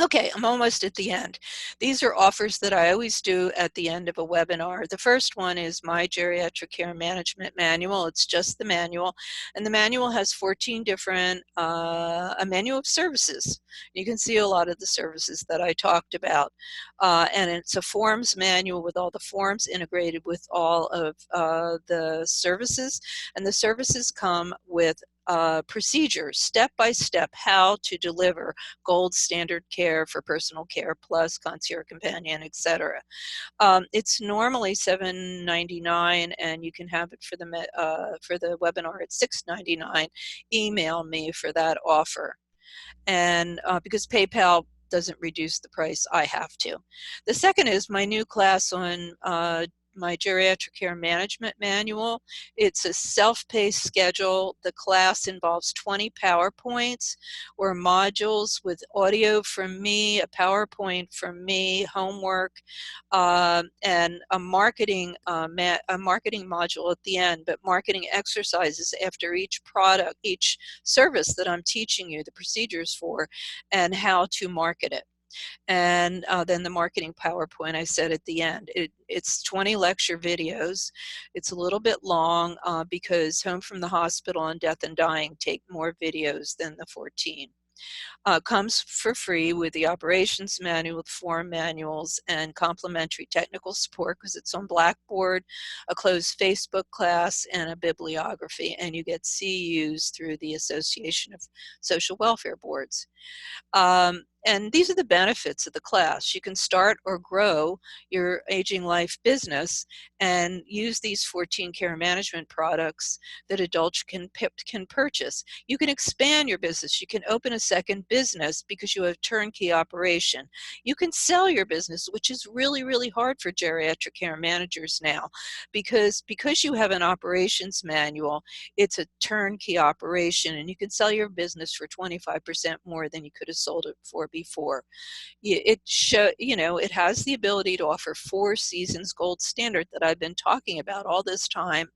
Speaker 1: Okay, I'm almost at the end. These are offers that I always do at the end of a webinar. The first one is my Geriatric Care Management Manual. It's just the manual, and the manual has 14 different, a menu of services. You can see a lot of the services that I talked about, and it's a forms manual with all the forms integrated with all of the services, and the services come with procedures, step by step, how to deliver gold standard care for personal care plus concierge companion, etc. It's normally $7.99, and you can have it for the webinar at $6.99. Email me for that offer, and because PayPal doesn't reduce the price, I have to. The second is my new class on my Geriatric Care Management Manual. It's a self-paced schedule. The class involves 20 PowerPoints or modules with audio from me, a PowerPoint from me, homework, and a marketing module at the end, but marketing exercises after each product, each service that I'm teaching you the procedures for and how to market it. And then the marketing PowerPoint I said at the end. It's 20 lecture videos. It's a little bit long because Home from the Hospital and Death and Dying take more videos than the 14. Comes for free with the operations manual, form manuals, and complimentary technical support because it's on Blackboard, a closed Facebook class, and a bibliography. And you get CUs through the Association of Social Welfare Boards. And these are the benefits of the class. You can start or grow your aging life business and use these 14 care management products that adults can purchase. You can expand your business. You can open a second business because you have turnkey operation. You can sell your business, which is really, really hard for geriatric care managers now because you have an operations manual, it's a turnkey operation, and you can sell your business for 25% more than you could have sold it for before. It has the ability to offer 4 seasons gold standard that I've been talking about all this time,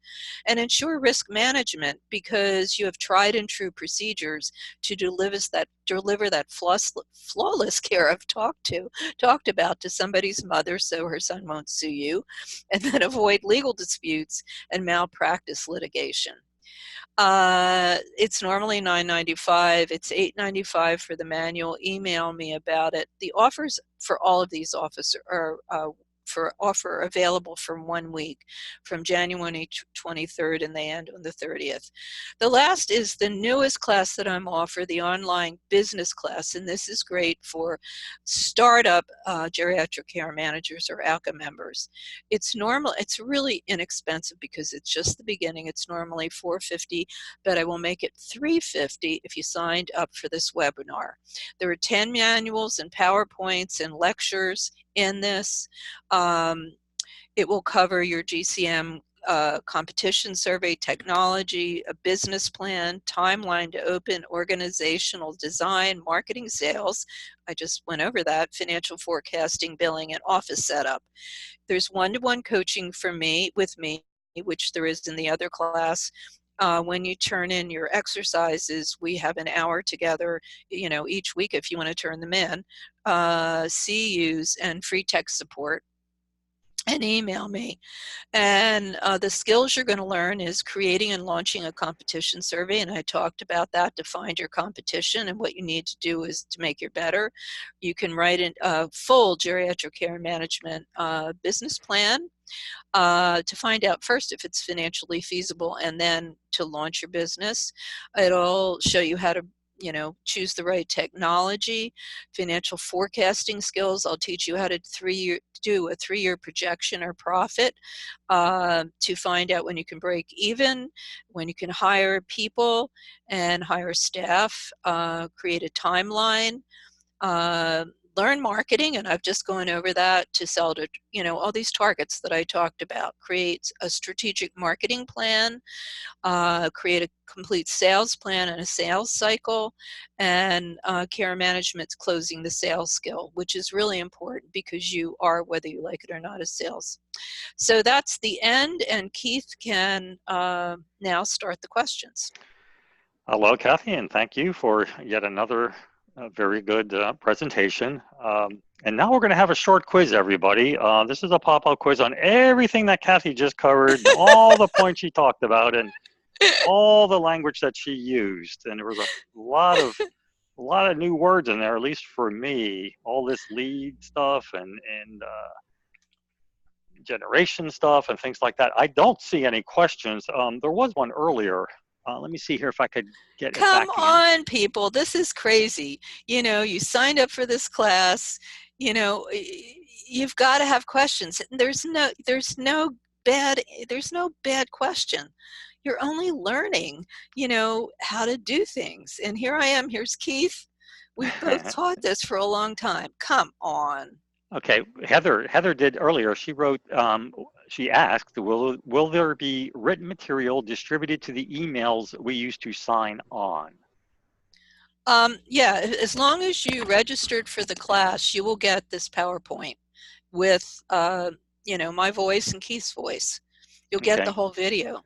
Speaker 1: and ensure risk management because you have tried and true procedures to deliver that flawless care I've talked about to somebody's mother so her son won't sue you, and then avoid legal disputes and malpractice litigation. It's normally $9.95. It's $8.95 for the manual. Email me about it. The offers for all of these offers are offer available for 1 week, from January 23rd, and they end on the 30th. The last is the newest class that I'm offering, the online business class, and this is great for startup geriatric care managers or ALCA members. It's really inexpensive because it's just the beginning. It's normally $450, but I will make it $350 if you signed up for this webinar. There are 10 manuals and PowerPoints and lectures in this. It will cover your GCM competition survey, technology, a business plan, timeline to open, organizational design, marketing, sales. I just went over that, financial forecasting, billing, and office setup. There's one-to-one coaching with me, which there is in the other class. When you turn in your exercises, we have an hour together, each week if you want to turn them in, CUs and free tech support, and email me. And the skills you're going to learn is creating and launching a competition survey, and I talked about that, to find your competition, and what you need to do is to make it better. You can write a full geriatric care management business plan to find out first if it's financially feasible, and then to launch your business. It'll show you how to choose the right technology, financial forecasting skills. I'll teach you how to do a 3-year projection or profit, to find out when you can break even, when you can hire people and hire staff, create a timeline, learn marketing, and I've just gone over that, to sell to, all these targets that I talked about. Create a strategic marketing plan, create a complete sales plan and a sales cycle, and care management's closing the sales skill, which is really important because you are, whether you like it or not, a sales. So that's the end, and Keith can now start the questions.
Speaker 2: Well, Cathy, and thank you for yet another A very good presentation. And now we're going to have a short quiz, everybody. This is a pop-up quiz on everything that Cathy just covered, and all the points she talked about, and all the language that she used. And there was lot of a lot of new words in there, at least for me. All this lead stuff and generation stuff and things like that. I don't see any questions. There was one earlier. Let me see here if I could get it
Speaker 1: Come
Speaker 2: back in.
Speaker 1: on, people, this is crazy. You signed up for this class. You've got to have questions. There's no bad question. You're only learning, how to do things. And here I am. Here's Keith. We've both taught this for a long time. Come on.
Speaker 2: Okay, Heather did earlier. She wrote, she asked, will there be written material distributed to the emails we used to sign on?
Speaker 1: Yeah, as long as you registered for the class, you will get this PowerPoint with, my voice and Keith's voice. You'll get the
Speaker 2: Okay,
Speaker 1: whole video.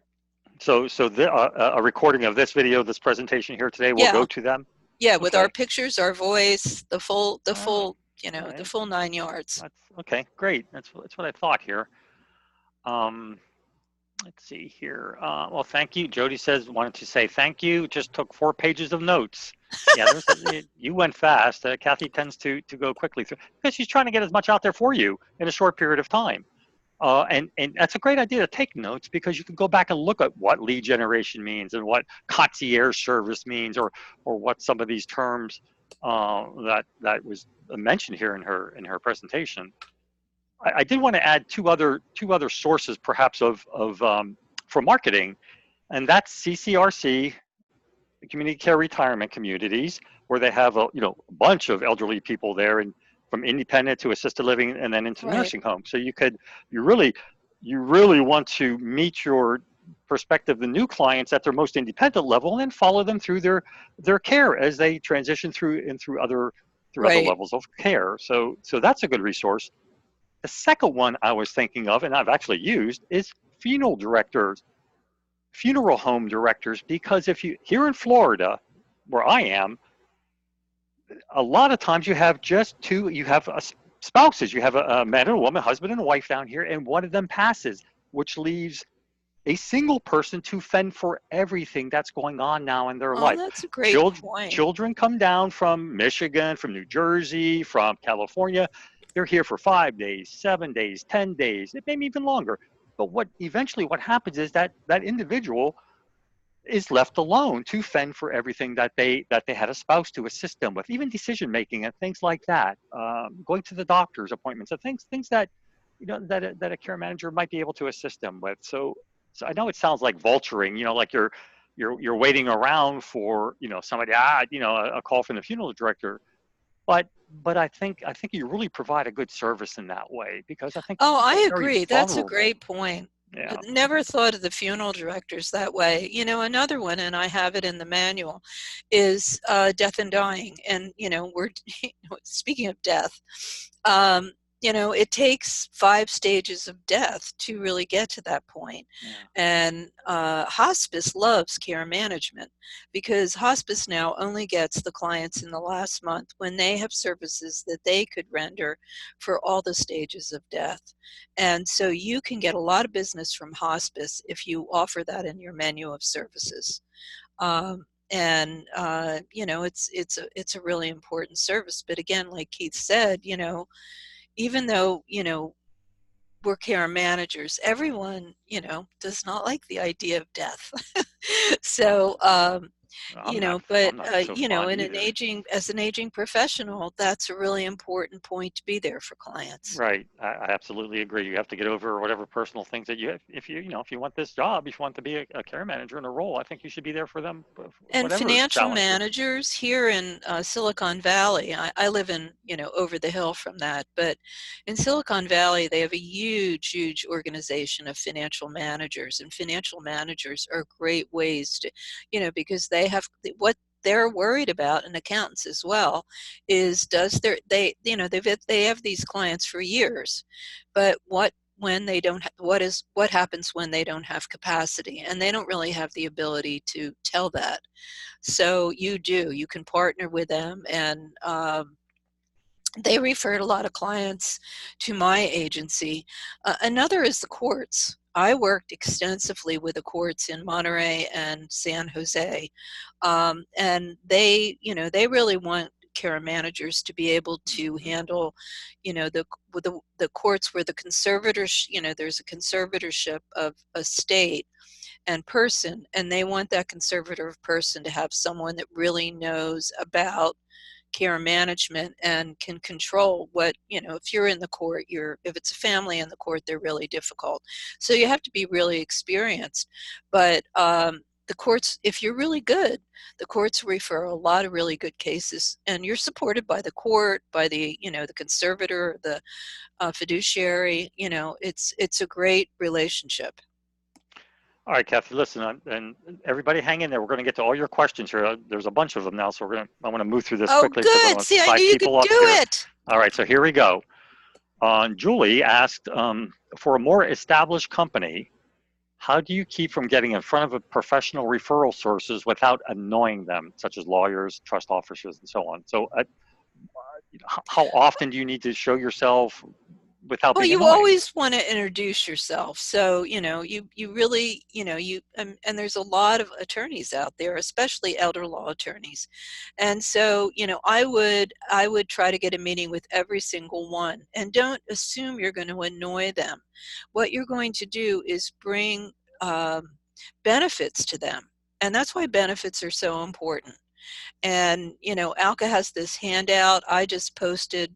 Speaker 2: a recording of this video, this presentation here today, will go
Speaker 1: Yeah,
Speaker 2: to them.
Speaker 1: yeah, with our
Speaker 2: Okay.
Speaker 1: pictures, our voice, the full, the
Speaker 2: Oh,
Speaker 1: full,
Speaker 2: all
Speaker 1: the
Speaker 2: right.
Speaker 1: full 9 yards.
Speaker 2: That's okay. Great. That's what I thought here. Um, let's see here. Well, thank you. Jody says wanted to say thank you. Just took 4 pages of notes. Yeah, you went fast. Cathy tends to go quickly through because she's trying to get as much out there for you in a short period of time. And that's a great idea to take notes because you can go back and look at what lead generation means and what concierge service means, or what some of these terms that was mentioned here in her presentation. I did want to add two other sources perhaps of for marketing, and that's CCRC, community care retirement communities, where they have a bunch of elderly people there, and from independent to assisted living and then into
Speaker 1: Right,
Speaker 2: nursing homes. So you really you really want to meet your perspective, the new clients at their most independent level, and then follow them through their care as they transition through other
Speaker 1: right.
Speaker 2: levels of care. So that's a good resource. The second one I was thinking of, and I've actually used, is funeral home directors, because if you here in Florida, where I am, a lot of times you have spouses, you have a man and a woman, husband and a wife down here, and one of them passes, which leaves a single person to fend for everything that's going on now in their
Speaker 1: Oh,
Speaker 2: life.
Speaker 1: that's a great
Speaker 2: Children,
Speaker 1: point.
Speaker 2: children come down from Michigan, from New Jersey, from California. They're here for 5 days, 7 days, 10 days, it may be even longer. But what happens is that individual is left alone to fend for everything that they had a spouse to assist them with, even decision making and things like that, going to the doctor's appointments and things that that a care manager might be able to assist them with. So I know it sounds like vulturing, like you're waiting around for somebody, a call from the funeral director, but I think you really provide a good service in that way, because I think
Speaker 1: Oh, I
Speaker 2: people are very
Speaker 1: agree. That's a
Speaker 2: vulnerable.
Speaker 1: great point.
Speaker 2: Yeah.
Speaker 1: Never thought of the funeral directors that way. Another one, and I have it in the manual, is death and dying. And, we're speaking of death. Um, it takes 5 stages of death to really get to that point.
Speaker 2: Yeah.
Speaker 1: And hospice loves care management, because hospice now only gets the clients in the last month when they have services that they could render for all the stages of death. And so you can get a lot of business from hospice if you offer that in your menu of services. And it's a really important service. But again, like Keith said, even though we're care managers, everyone does not like the idea of death. So but
Speaker 2: I'm not so fond
Speaker 1: in
Speaker 2: either.
Speaker 1: as an aging professional, that's a really important point, to be there for clients.
Speaker 2: Right. I absolutely agree. You have to get over whatever personal things that you have. If you want this job, if you want to be a care manager in a role, I think you should be there for them,
Speaker 1: And
Speaker 2: whatever
Speaker 1: financial
Speaker 2: challenges.
Speaker 1: managers here in Silicon Valley, I live in, over the hill from that, but in Silicon Valley, they have a huge, huge organization of financial managers, and financial managers are great ways to, because they have what they're worried about, and accountants as well, is they have these clients for years, but what when they don't what happens when they don't have capacity, and they don't really have the ability to tell that. So you can partner with them, and they referred a lot of clients to my agency. Another is the courts. I worked extensively with the courts in Monterey and San Jose, and they really want care managers to be able to handle, the courts where the conservators, there's a conservatorship of a state and person, and they want that conservative person to have someone that really knows about care management and can control what, if you're in the court, if it's a family in the court, they're really difficult. So you have to be really experienced. But the courts, if you're really good, the courts refer a lot of really good cases, and you're supported by the court, by the conservator, the fiduciary. It's a great relationship.
Speaker 2: All right, Cathy, listen, and everybody hang in there. We're going to get to all your questions here. There's a bunch of them now, so I want to move through this
Speaker 1: Oh,
Speaker 2: quickly because I
Speaker 1: good.
Speaker 2: want to
Speaker 1: See, I
Speaker 2: tie
Speaker 1: knew you could
Speaker 2: people up
Speaker 1: do
Speaker 2: here.
Speaker 1: it.
Speaker 2: All right, so here we go. Julie asked, for a more established company, how do you keep from getting in front of a professional referral sources without annoying them, such as lawyers, trust officers, and so on? So how often do you need to show yourself without
Speaker 1: Well,
Speaker 2: being
Speaker 1: you
Speaker 2: annoying?
Speaker 1: always want to introduce yourself. So, you really, and there's a lot of attorneys out there, especially elder law attorneys. And so, I would try to get a meeting with every single one, and don't assume you're going to annoy them. What you're going to do is bring benefits to them. And that's why benefits are so important. And, Alka has this handout. I just posted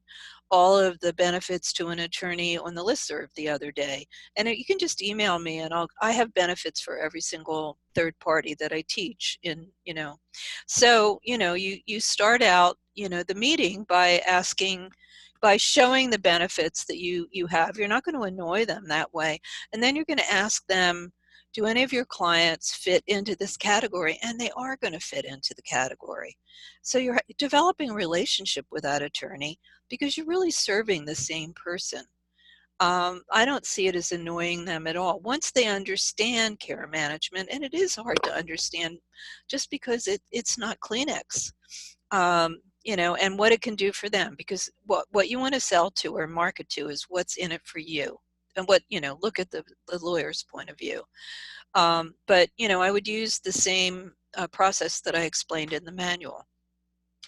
Speaker 1: all of the benefits to an attorney on the listserv the other day. And you can just email me, and I have benefits for every single third party that I teach in, So, you start out, the meeting by showing the benefits that you have. You're not going to annoy them that way. And then you're going to ask them, do any of your clients fit into this category? And they are going to fit into the category. So you're developing a relationship with that attorney because you're really serving the same person. I don't see it as annoying them at all. Once they understand care management, and it is hard to understand just because it's not Kleenex, and what it can do for them, because what you want to sell to or market to is what's in it for you. And look at the lawyer's point of view. But, I would use the same process that I explained in the manual.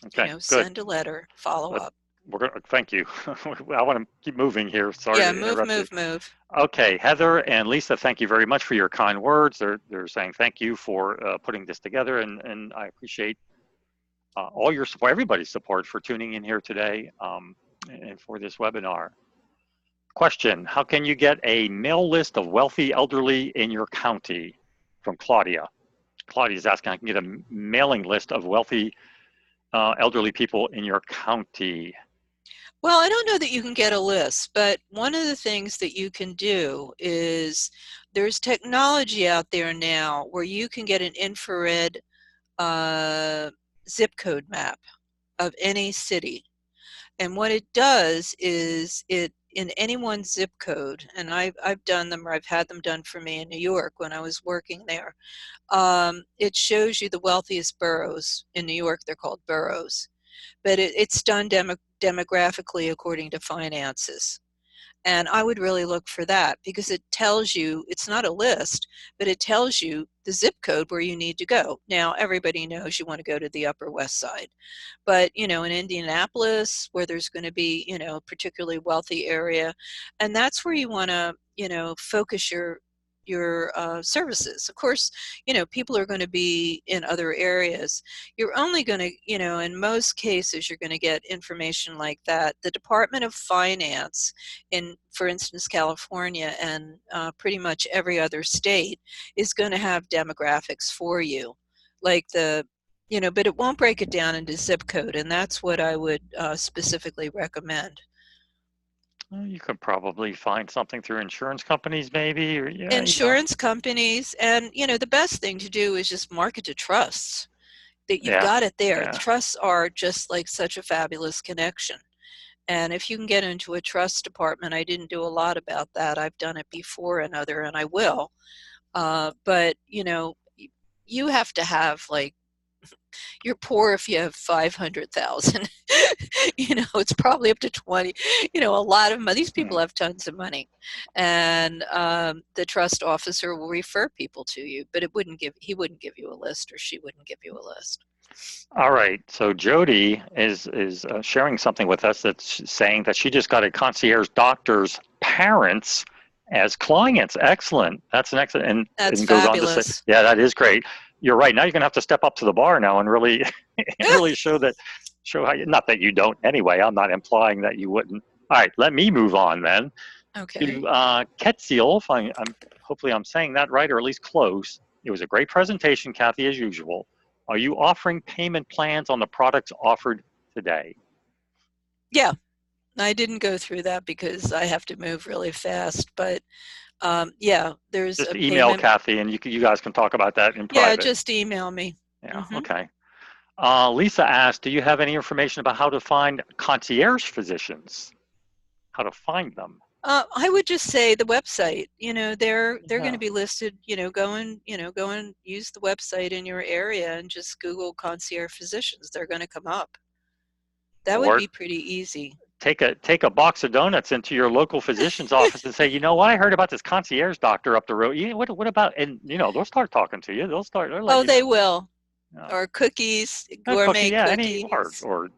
Speaker 2: Okay, good.
Speaker 1: Send a letter, follow up.
Speaker 2: We're going to, thank you. I want to keep moving here. Sorry
Speaker 1: Yeah,
Speaker 2: to interrupt you.
Speaker 1: move.
Speaker 2: Okay, Heather and Lisa, thank you very much for your kind words. They're saying thank you for putting this together, and I appreciate all your support, everybody's support for tuning in here today and for this webinar. Question, how can you get a mail list of wealthy elderly in your county? From Claudia. Claudia is asking, I can get a mailing list of wealthy elderly people in your county.
Speaker 1: Well, I don't know that you can get a list, but one of the things that you can do is there's technology out there now where you can get an infrared zip code map of any city. And what it does is in any one zip code, and I've done them, or I've had them done for me in New York when I was working there. It shows you the wealthiest boroughs in New York. They're called boroughs, but it's done demographically according to finances. And I would really look for that because it tells you, it's not a list, but it tells you the zip code where you need to go. Now, everybody knows you want to go to the Upper West Side. But, in Indianapolis, where there's going to be, a particularly wealthy area, and that's where you want to, focus your services. Of course, people are going to be in other areas. You're only going to, in most cases, you're going to get information like that. The Department of Finance in, for instance, California and pretty much every other state is going to have demographics for you, like but it won't break it down into zip code, and that's what I would specifically recommend.
Speaker 2: You could probably find something through insurance companies, maybe, or
Speaker 1: Insurance companies, and the best thing to do is just market to trusts. That you've got it there.
Speaker 2: Yeah.
Speaker 1: Trusts are just like such a fabulous connection, And if you can get into a trust department, I didn't do a lot about that. I've done it before and I will. But, you have to have like, you're poor if you have 500,000. It's probably up to 20. A lot of money. These people have tons of money, and the trust officer will refer people to you. But he wouldn't give you a list, or she wouldn't give you a list.
Speaker 2: All right. So Jody is sharing something with us that's saying that she just got a concierge doctor's parents as clients. Excellent. That's an excellent.
Speaker 1: That's
Speaker 2: And goes on to say,
Speaker 1: fabulous.
Speaker 2: yeah, that is great. You're right. Now you're going to have to step up to the bar now and really, and really show how you. Not that you don't anyway. I'm not implying that you wouldn't. All right. Let me move on then
Speaker 1: Okay.
Speaker 2: to Ketziel. Hopefully I'm saying that right, or at least close. It was a great presentation, Cathy, as usual. Are you offering payment plans on the products offered today?
Speaker 1: Yeah, I didn't go through that because I have to move really fast. But yeah, there's
Speaker 2: Just
Speaker 1: a
Speaker 2: email
Speaker 1: payment.
Speaker 2: Cathy, and you guys can talk about that in
Speaker 1: Yeah,
Speaker 2: private.
Speaker 1: just email me.
Speaker 2: Yeah,
Speaker 1: Hmm.
Speaker 2: okay. Lisa asked, do you have any information about how to find concierge physicians? How to find them?
Speaker 1: I would just say the website. They're going to
Speaker 2: Yeah.
Speaker 1: be listed. Go and use the website in your area and just Google concierge physicians. They're going to come up. That would
Speaker 2: Or
Speaker 1: be pretty easy.
Speaker 2: take a box of donuts into your local physician's office and say, you know what, I heard about this concierge doctor up the road. What about? And they'll start talking to you. They'll let
Speaker 1: Oh,
Speaker 2: you know.
Speaker 1: they will.
Speaker 2: Yeah.
Speaker 1: Or cookies,
Speaker 2: A cookie,
Speaker 1: gourmet
Speaker 2: yeah, any
Speaker 1: cookies.
Speaker 2: or if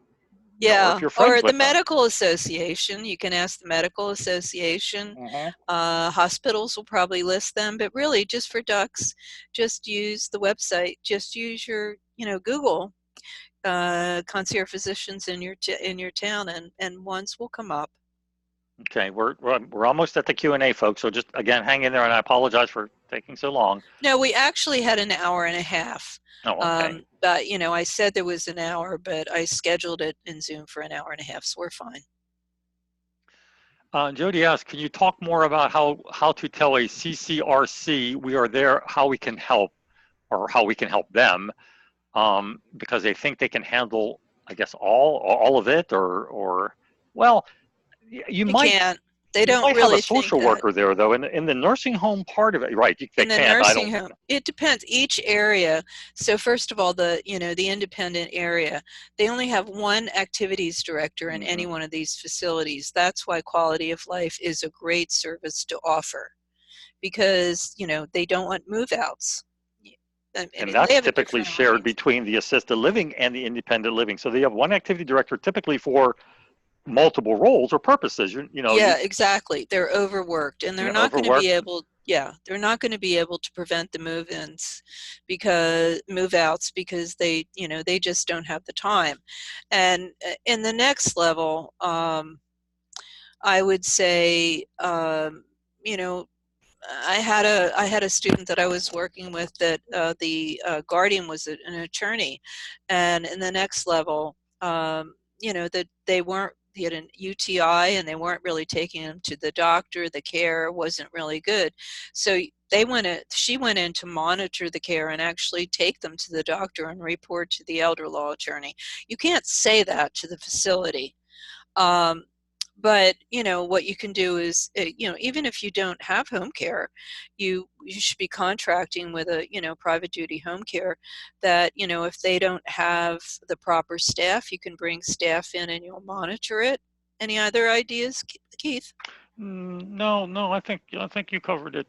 Speaker 1: Yeah,
Speaker 2: you're friends
Speaker 1: or the
Speaker 2: with them.
Speaker 1: medical association. You can ask the medical association.
Speaker 2: Mm-hmm.
Speaker 1: Hospitals will probably list them, but really, just for ducks, just use the website. Just use your, Google concierge physicians in your town, and ones will come up.
Speaker 2: Okay, we're almost at the Q&A, folks. So just again, hang in there, and I apologize for taking so long.
Speaker 1: No, we actually had an hour and a half.
Speaker 2: Oh, okay.
Speaker 1: But I said there was an hour, but I scheduled it in Zoom for an hour and a half, so we're fine.
Speaker 2: Jody asked, can you talk more about how to tell a CCRC we are there, how we can help, or how we can help them, because they think they can handle, I guess, all of it, or well, you
Speaker 1: They
Speaker 2: might
Speaker 1: can't. They
Speaker 2: you
Speaker 1: don't
Speaker 2: might have a
Speaker 1: really think
Speaker 2: social
Speaker 1: that.
Speaker 2: worker there though, in the nursing home part of it, right? They
Speaker 1: In the
Speaker 2: can't. I
Speaker 1: nursing
Speaker 2: don't.
Speaker 1: home, it depends each area. So first of all, the independent area, they only have one activities director in
Speaker 2: Mm-hmm.
Speaker 1: any one of these facilities. That's why quality of life is a great service to offer, because they don't want move outs. I
Speaker 2: And
Speaker 1: mean, they
Speaker 2: that's
Speaker 1: have a
Speaker 2: typically
Speaker 1: different
Speaker 2: shared
Speaker 1: audience.
Speaker 2: between the assisted living and the independent living. So they have one activity director typically for multiple roles or purposes.
Speaker 1: Yeah, exactly. They're overworked, and they're
Speaker 2: You're
Speaker 1: not going to be
Speaker 2: overworked.
Speaker 1: able. Yeah, they're not going to be able to prevent the move-ins, because move-outs, because they just don't have the time. And in the next level, I would say, you know, I had a student that I was working with that the guardian was an attorney, and in the next level, that they weren't. He had an UTI, and they weren't really taking him to the doctor. The care wasn't really good, so she went in to monitor the care and actually take them to the doctor and report to the elder law attorney. You can't say that to the facility. Um, but what you can do is, even if you don't have home care, you should be contracting with a private duty home care, that if they don't have the proper staff, you can bring staff in and you'll monitor it. Any other ideas, Keith?
Speaker 2: No, I think you covered it.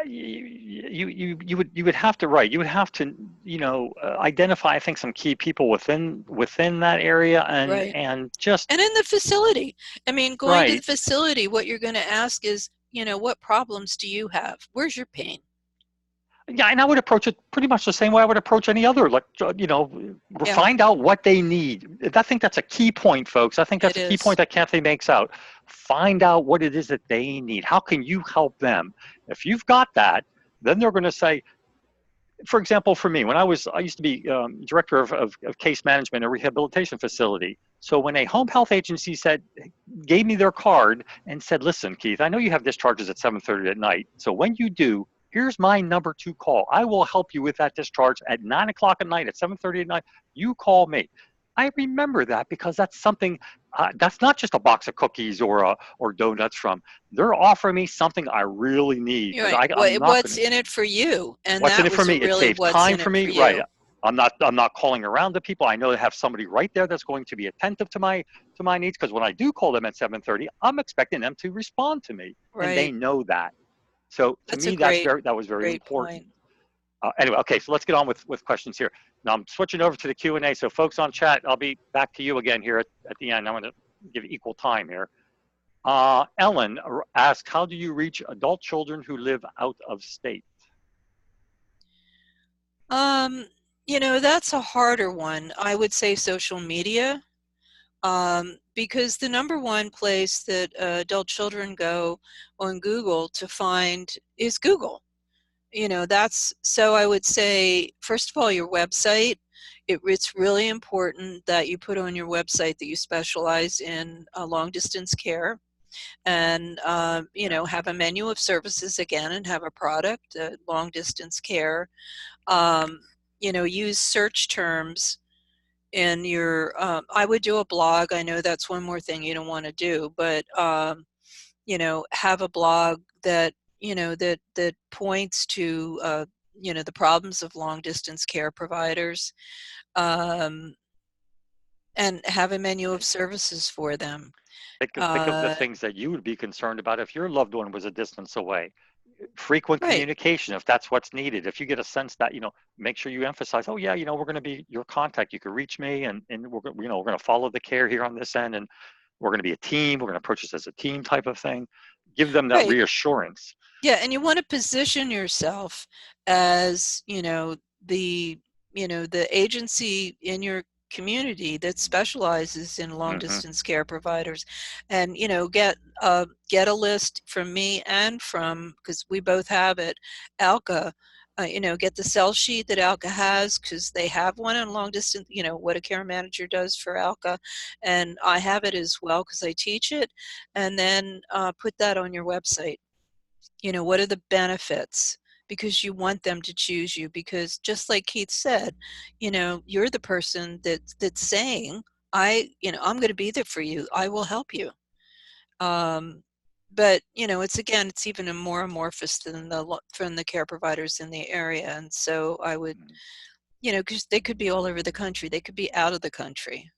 Speaker 2: You would have to, right, you would have to identify, I think, some key people within that area, and
Speaker 1: Right.
Speaker 2: just
Speaker 1: And in the facility, I mean, going to the
Speaker 2: right.
Speaker 1: facility, what you're going to ask is, what problems do you have? Where's your pain?
Speaker 2: Yeah, and I would approach it pretty much the same way I would approach any other, like,
Speaker 1: Yeah,
Speaker 2: find out what they need. I think that's a key point, folks. I think
Speaker 1: it
Speaker 2: that's a key point
Speaker 1: is.
Speaker 2: that Cathy makes out. Find out what it is that they need. How can you help them? If you've got that, then they're going to say, for example, for me, I used to be director of case management at a rehabilitation facility. So when a home health agency gave me their card and said, listen, Keith, I know you have discharges at 7:30 at night. So when you do, here's my number to call. I will help you with that discharge at 9 o'clock at night, at 7:30 at night. You call me. I remember that because that's something that's not just a box of cookies or donuts from. They're offering me something I really need
Speaker 1: You're
Speaker 2: because
Speaker 1: right.
Speaker 2: I'm not
Speaker 1: What's
Speaker 2: going to.
Speaker 1: in it for you? And
Speaker 2: What's in
Speaker 1: that
Speaker 2: it for
Speaker 1: was
Speaker 2: me? It
Speaker 1: really
Speaker 2: saves
Speaker 1: what's
Speaker 2: time
Speaker 1: in
Speaker 2: for
Speaker 1: it for
Speaker 2: me, right?
Speaker 1: you.
Speaker 2: I'm not calling around the people. I know they have somebody right there that's going to be attentive to my needs because when I do call them at 7:30, I'm expecting them to respond to me, and they
Speaker 1: Right.
Speaker 2: know that. So to
Speaker 1: That's a
Speaker 2: me,
Speaker 1: great,
Speaker 2: that was very
Speaker 1: great point.
Speaker 2: important. Anyway, okay, so let's get on with questions here. Now I'm switching over to the Q&A. So folks on chat, I'll be back to you again here at the end. I'm going to give equal time here. Ellen asked, how do you reach adult children who live out of state?
Speaker 1: Um, that's a harder one. I would say social media, because the number one place that adult children go on Google to find is Google. That's so I would say, first of all, your website. It's really important that you put on your website that you specialize in long distance care, and
Speaker 2: Yeah.
Speaker 1: have a menu of services again, and have a product, long distance care. um, use search terms in your, I would do a blog. I know that's one more thing you don't want to do, but have a blog that that points to the problems of long distance care providers, um, and have a menu of services for them.
Speaker 2: Think of the
Speaker 1: uh,
Speaker 2: things that you would be concerned about if your loved one was a distance away. Frequent
Speaker 1: right.
Speaker 2: communication, if that's what's needed. If you get a sense that, make sure you emphasize, oh yeah, we're going to be your contact. You can reach me, and we're going to follow the care here on this end, and we're going to be a team. We're going to approach this as a team type of thing. Give them that
Speaker 1: Right.
Speaker 2: reassurance.
Speaker 1: Yeah, and you want to position yourself as, the agency in your community that specializes in long
Speaker 2: Hmm.
Speaker 1: distance care providers, and get a list from me and from, because we both have it, Alka. Get the sell sheet that Alka has, because they have one on long distance. What a care manager does for Alka, and I have it as well because I teach it. And then put that on your website. What are the benefits? Because you want them to choose you, because just like Keith said, you're the person that's saying, I'm going to be there for you, I will help you. But it's even a more amorphous than the care providers in the area. And so I would, because they could be all over the country, they could be out of the country.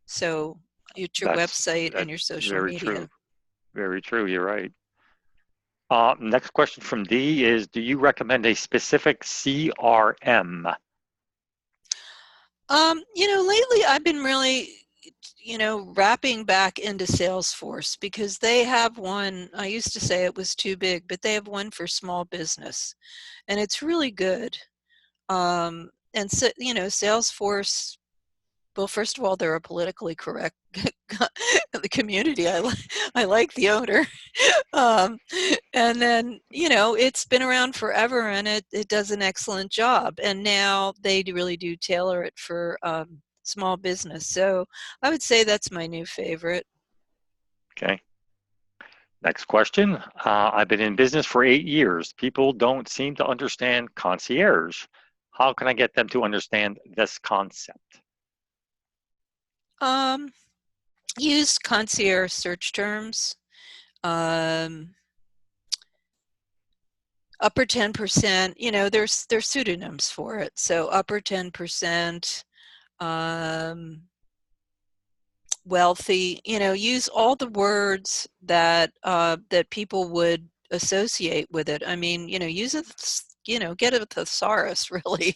Speaker 1: So it's your
Speaker 2: That's
Speaker 1: website and
Speaker 2: that's
Speaker 1: your social
Speaker 2: very true.
Speaker 1: media.
Speaker 2: Very true. You're right. Next question from D is, do you recommend a specific CRM?
Speaker 1: Lately I've been really, wrapping back into Salesforce, because they have one. I used to say it was too big, but they have one for small business, and it's really good. And so, Salesforce, well, first of all, they're a politically correct the community. I like the owner. um, and then it's been around forever, and it does an excellent job, and now they really do tailor it for small business. So I would say that's my new favorite.
Speaker 2: Okay. Next question. I've been in business for 8 years. People don't seem to understand concierge. How can I get them to understand this concept?
Speaker 1: um, Use concierge search terms. um, Upper 10%, there's pseudonyms for it, so upper 10%, um, wealthy. Use all the words that people would associate with it. I mean, use it, get a thesaurus really.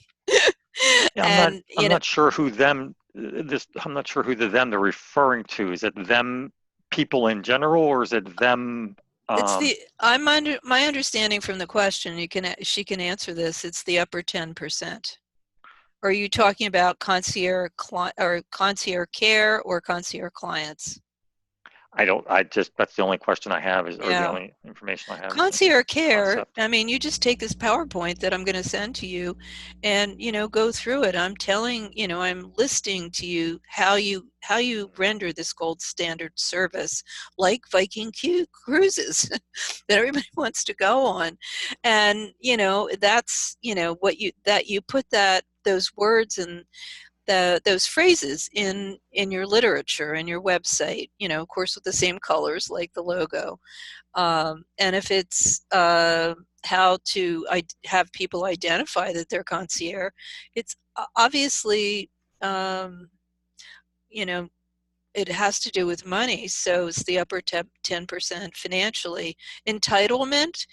Speaker 2: Yeah,
Speaker 1: And
Speaker 2: I'm not sure who them this I'm not sure who the them they're referring to. Is it them people in general or is it them
Speaker 1: it's
Speaker 2: um
Speaker 1: the I'm under my understanding from the question, she can answer this, it's the upper 10%. Are you talking about or concierge care or concierge clients?
Speaker 2: I just that's the only question I have is or the
Speaker 1: Yeah.
Speaker 2: only information I have is
Speaker 1: Concierge care,
Speaker 2: concept.
Speaker 1: I mean, you just take this PowerPoint that I'm going to send to you, and go through it. I'm listing to you how you render this gold standard service, like Viking cruises that everybody wants to go on. And that's what you put that those words in those phrases in your literature and your website, of course with the same colors like the logo. And if it's how to have people identify that they're concierge, it's obviously, you know, it has to do with money. So it's the upper 10% financially. Entitlement,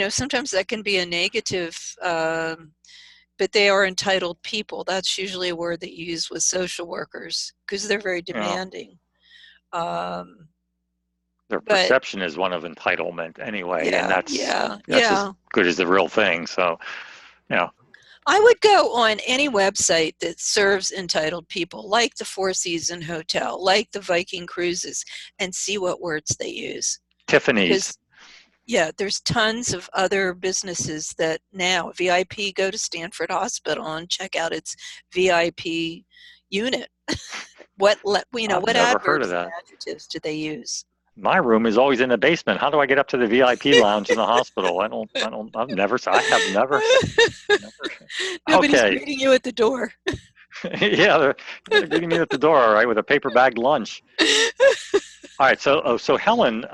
Speaker 1: sometimes that can be a negative, but they are entitled people. That's usually a word that you use with social workers because they're very
Speaker 2: Yeah.
Speaker 1: demanding. Um,
Speaker 2: Their
Speaker 1: but
Speaker 2: perception is one of entitlement anyway, and
Speaker 1: yeah,
Speaker 2: that's
Speaker 1: yeah,
Speaker 2: as
Speaker 1: yeah.
Speaker 2: good as the real thing. So, yeah.
Speaker 1: I would go on any website that serves entitled people, like the Four Seasons Hotel, like the Viking Cruises, and see what words they use.
Speaker 2: Tiffany's.
Speaker 1: Because, yeah, there's tons of other businesses that now, VIP, go to Stanford Hospital and check out its VIP unit. What
Speaker 2: I've
Speaker 1: what
Speaker 2: never heard of
Speaker 1: adverbs and
Speaker 2: that.
Speaker 1: adjectives do they use?
Speaker 2: My room is always in the basement. How do I get up to the VIP lounge in the hospital? I have never.
Speaker 1: Nobody's
Speaker 2: Okay.
Speaker 1: greeting you at the door.
Speaker 2: Yeah, they're greeting me at the door, all right, with a paper bag lunch. All right, so Helen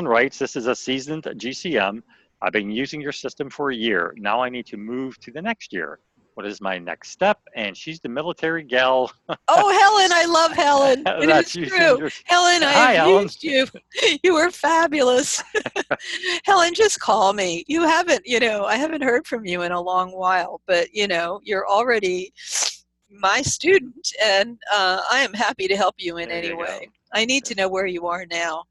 Speaker 2: writes, this is a seasoned GCM. I've been using your system for a year. Now I need to move to the next year. What is my next step? And she's the military gal
Speaker 1: Oh, Helen, I love Helen. It
Speaker 2: that's
Speaker 1: is
Speaker 2: using
Speaker 1: true.
Speaker 2: your.
Speaker 1: Helen, I
Speaker 2: Hi,
Speaker 1: have
Speaker 2: Helen.
Speaker 1: used you. You were fabulous. Helen, just call me. You haven't, I haven't heard from you in a long while, but, you're already my student, and I am happy to help you in
Speaker 2: There
Speaker 1: any
Speaker 2: you
Speaker 1: way.
Speaker 2: go.
Speaker 1: I need to know where you are now.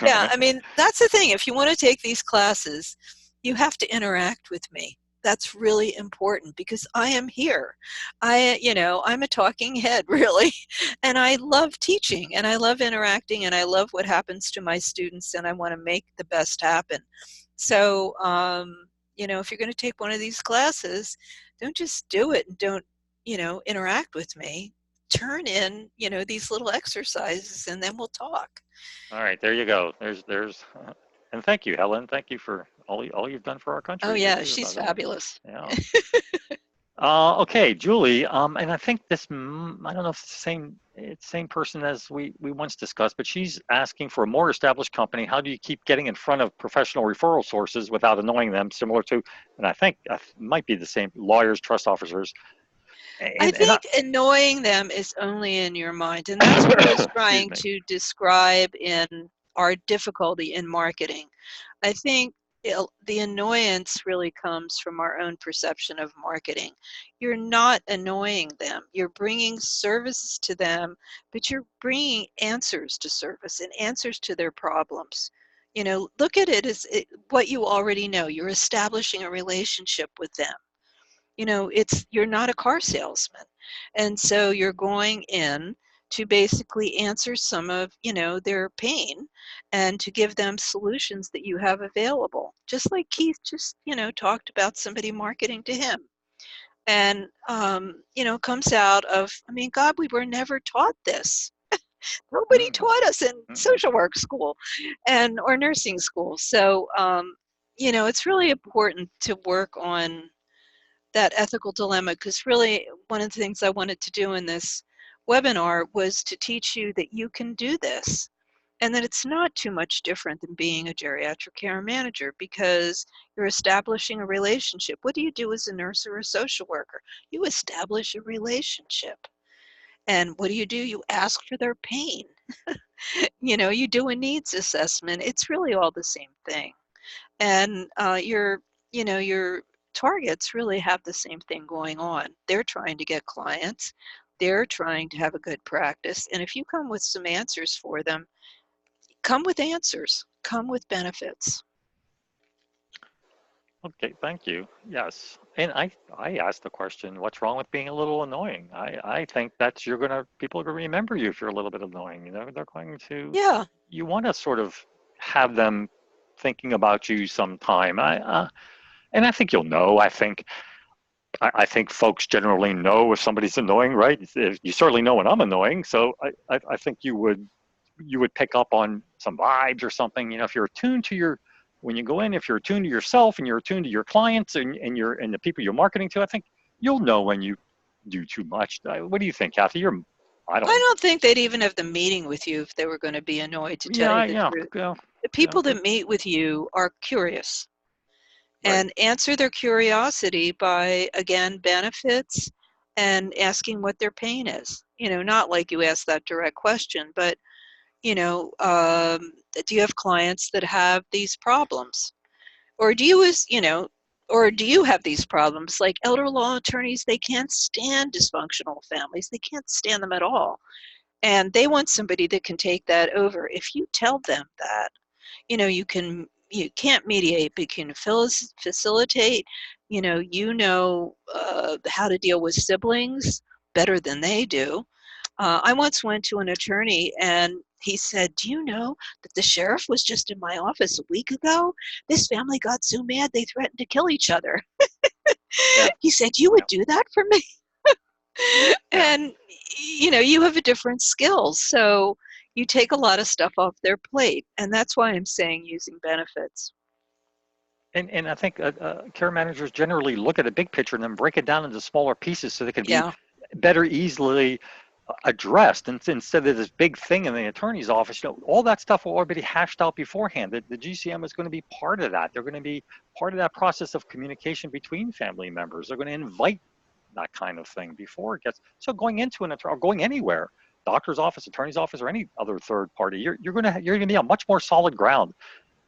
Speaker 1: Yeah, I mean, that's the thing. If you want to take these classes, you have to interact with me. That's really important because I am here. I'm a talking head, really, and I love teaching and I love interacting and I love what happens to my students and I want to make the best happen. So, if you're going to take one of these classes, don't just do it and don't, interact with me. Turn in, these little exercises and then we'll talk.
Speaker 2: All right, there you go. And thank you, Helen. Thank you for all you've done for our
Speaker 1: Oh
Speaker 2: country here
Speaker 1: yeah,
Speaker 2: too, by
Speaker 1: she's
Speaker 2: the way.
Speaker 1: fabulous.
Speaker 2: Yeah. Okay, Julie. And I think I don't know if it's the same person as we once discussed, but she's asking for a more established company. How do you keep getting in front of professional referral sources without annoying them? Similar to, and I think it might be the same, lawyers, trust officers,
Speaker 1: I
Speaker 2: and
Speaker 1: think annoying them is only in your mind, and that's what I was
Speaker 2: excuse
Speaker 1: trying
Speaker 2: me.
Speaker 1: to describe in our difficulty in marketing. I think the annoyance really comes from our own perception of marketing. You're not annoying them. You're bringing services to them, but you're bringing answers to service and answers to their problems. Look at it as what you already know. You're establishing a relationship with them. You're not a car salesman, and so you're going in to basically answer some of their pain and to give them solutions that you have available, just like Keith just talked about somebody marketing to him. And comes out of, I mean, God, we were never taught this. Nobody
Speaker 2: Mm,
Speaker 1: taught us in
Speaker 2: mm-mm.
Speaker 1: social work school and or nursing school. So it's really important to work on that ethical dilemma, because really one of the things I wanted to do in this webinar was to teach you that you can do this and that it's not too much different than being a geriatric care manager, because you're establishing a relationship. What do you do as a nurse or a social worker? You establish a relationship. And what do? You ask for their pain. You do a needs assessment. It's really all the same thing. And your targets really have the same thing going on. They're trying to get clients. They're trying to have a good practice. And if you come with some answers for them, come with answers, come with benefits.
Speaker 2: Okay, thank you. Yes, and I asked the question, what's wrong with being a little annoying? I think that's people are gonna remember you if you're a little bit annoying. They're going to
Speaker 1: Yeah,
Speaker 2: you want to sort of have them thinking about you sometime. And I think you'll know. I think folks generally know if somebody's annoying, right? You certainly know when I'm annoying, so I think you would pick up on some vibes or something. If you're attuned to when you go in, if you're attuned to yourself and you're attuned to your clients and the people you're marketing to, I think you'll know when do too much. What do you think, Cathy? I
Speaker 1: I
Speaker 2: don't.
Speaker 1: don't think they'd even have the meeting with you if they were going to be annoyed, to tell you
Speaker 2: Yeah,
Speaker 1: the
Speaker 2: yeah,
Speaker 1: truth.
Speaker 2: yeah,
Speaker 1: The
Speaker 2: yeah.
Speaker 1: people that meet with you are curious
Speaker 2: Right.
Speaker 1: and answer their curiosity by, again, benefits and asking what their pain is. Not like you ask that direct question, but, do you have clients that have these problems? Or do you, or do you have these problems? Like elder law attorneys, they can't stand dysfunctional families. They can't stand them at all. And they want somebody that can take that over. If you tell them that, you can't mediate, but you can facilitate, how to deal with siblings better than they do. I once went to an attorney and he said, "Do you know that the sheriff was just in my office a week ago? This family got so mad they threatened to kill each other."
Speaker 2: Yeah,
Speaker 1: He said, "You
Speaker 2: yeah,
Speaker 1: would do that for me?"
Speaker 2: yeah.
Speaker 1: And you have a different skills, so you take a lot of stuff off their plate, and that's why I'm saying using benefits.
Speaker 2: And I think care managers generally look at a big picture and then break it down into smaller pieces so they can be
Speaker 1: Yeah,
Speaker 2: better easily addressed. And instead of this big thing in the attorney's office, all that stuff will already be hashed out beforehand. The GCM is going to be part of that. They're going to be part of that process of communication between family members. They're going to invite that kind of thing before it gets. So going into an attorney or going anywhere, doctor's office, attorney's office, or any other third party, you're going to be on much more solid ground,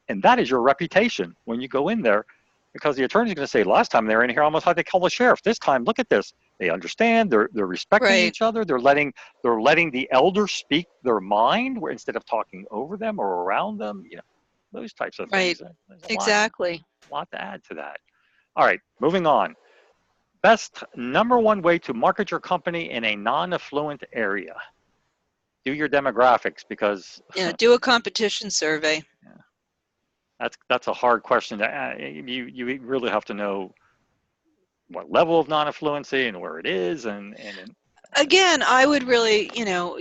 Speaker 2: and that is your reputation when you go in there, because the attorney's going to say, last time they were in here, I almost had to call the sheriff. This time, look at this. They understand. They're respecting
Speaker 1: right,
Speaker 2: each other. They're letting the elder speak their mind, where instead of talking over them or around them. Those types of
Speaker 1: right,
Speaker 2: things. There's
Speaker 1: exactly.
Speaker 2: a lot to add to that. All right, moving on. Best number one way to market your company in a non-affluent area. Do your demographics, because
Speaker 1: Yeah, do a competition survey.
Speaker 2: that's a hard question to you really have to know what level of non-affluency and where it is, and
Speaker 1: Again, I would really,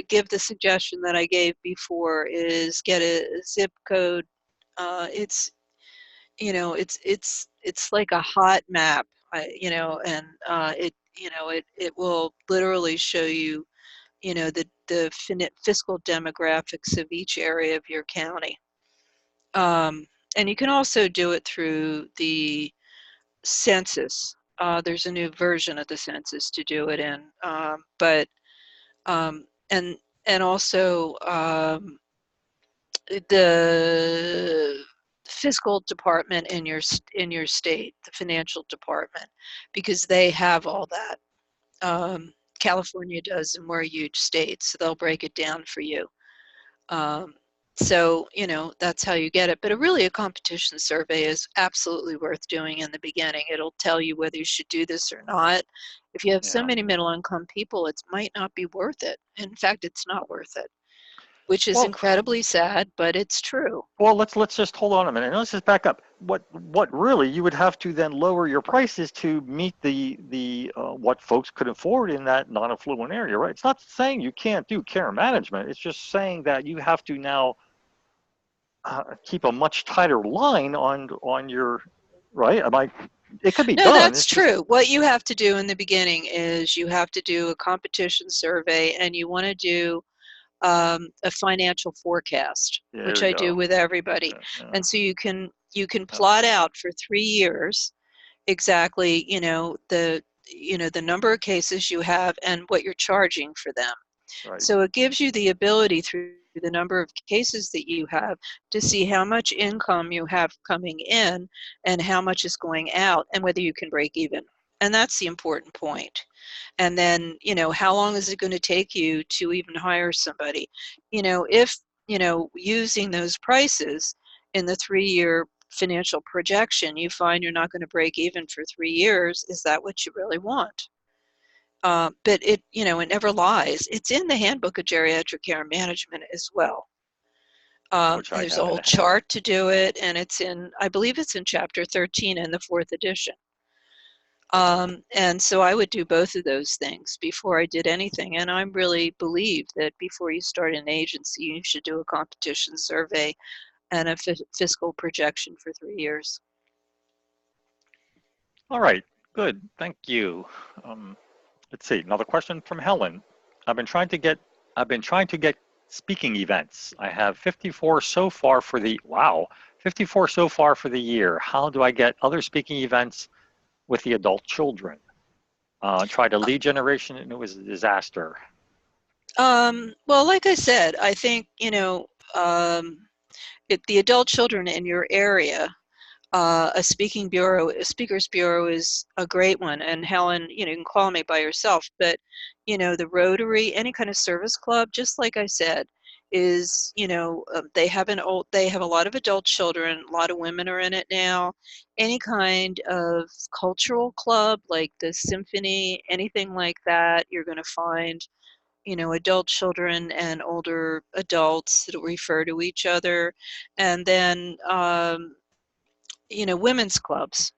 Speaker 1: give the suggestion that I gave before is get a zip code. It's, it's like a hot map, and it will literally show you, the fiscal demographics of each area of your county. And you can also do it through the census. There's a new version of the census to do it in, but um, and and also the fiscal department in your state, the financial department, because they have all that. California does, and we're a huge state, so they'll break it down for you. Um, so, that's how you get it. But a competition survey is absolutely worth doing in the beginning. It'll tell you whether you should do this or not. If you have so
Speaker 2: yeah.
Speaker 1: many middle income people, it might not be worth it. In fact, it's not worth it, which is
Speaker 2: Well,
Speaker 1: incredibly sad, but it's true.
Speaker 2: let's just hold on a minute and let's just back up. What really you would have to then lower your prices to meet the what folks could afford in that non-affluent area, right? It's not saying you can't do care management. It's just saying that you have to now keep a much tighter line on your, right. It could be
Speaker 1: No,
Speaker 2: done.
Speaker 1: that's
Speaker 2: It's just,
Speaker 1: true. What you have to do in the beginning is you have to do a competition survey, and you want to do a financial forecast,
Speaker 2: there
Speaker 1: which
Speaker 2: we
Speaker 1: I do
Speaker 2: go.
Speaker 1: with everybody.
Speaker 2: Yeah, yeah,
Speaker 1: And so you can
Speaker 2: yeah,
Speaker 1: plot out for 3 years exactly, the number of cases you have and what you're charging for them.
Speaker 2: right.
Speaker 1: So it gives you the ability through the number of cases that you have to see how much income you have coming in and how much is going out and whether you can break even. And that's the important point. And then, how long is it going to take you to even hire somebody? If, using those prices in the 3-year financial projection, you find you're not going to break even for 3 years, is that what you really want? But it never lies. It's in the Handbook of Geriatric Care Management as well.
Speaker 2: Which I
Speaker 1: There's a
Speaker 2: have
Speaker 1: whole
Speaker 2: in hand.
Speaker 1: chart to do it, and I believe it's in chapter 13 in the fourth edition. And so I would do both of those things before I did anything. And I really believe that before you start an agency, you should do a competition survey and a fiscal projection for 3 years.
Speaker 2: All right, good. Thank you. Um, Let's see. Another question from Helen. I've been trying to get I've been trying to get speaking events. I have 54 so far for the wow, 54 so far for the year. How do I get other speaking events with the adult children? Tried a lead generation and it was a disaster.
Speaker 1: Well, like I said, I think, the adult children in your area, a speakers bureau is a great one. And Helen, you can call me by yourself, but the Rotary, any kind of service club, just like I said, is they have a lot of adult children, a lot of women are in it now. Any kind of cultural club like the symphony, anything like that, you're going to find adult children and older adults that refer to each other. And then women's clubs.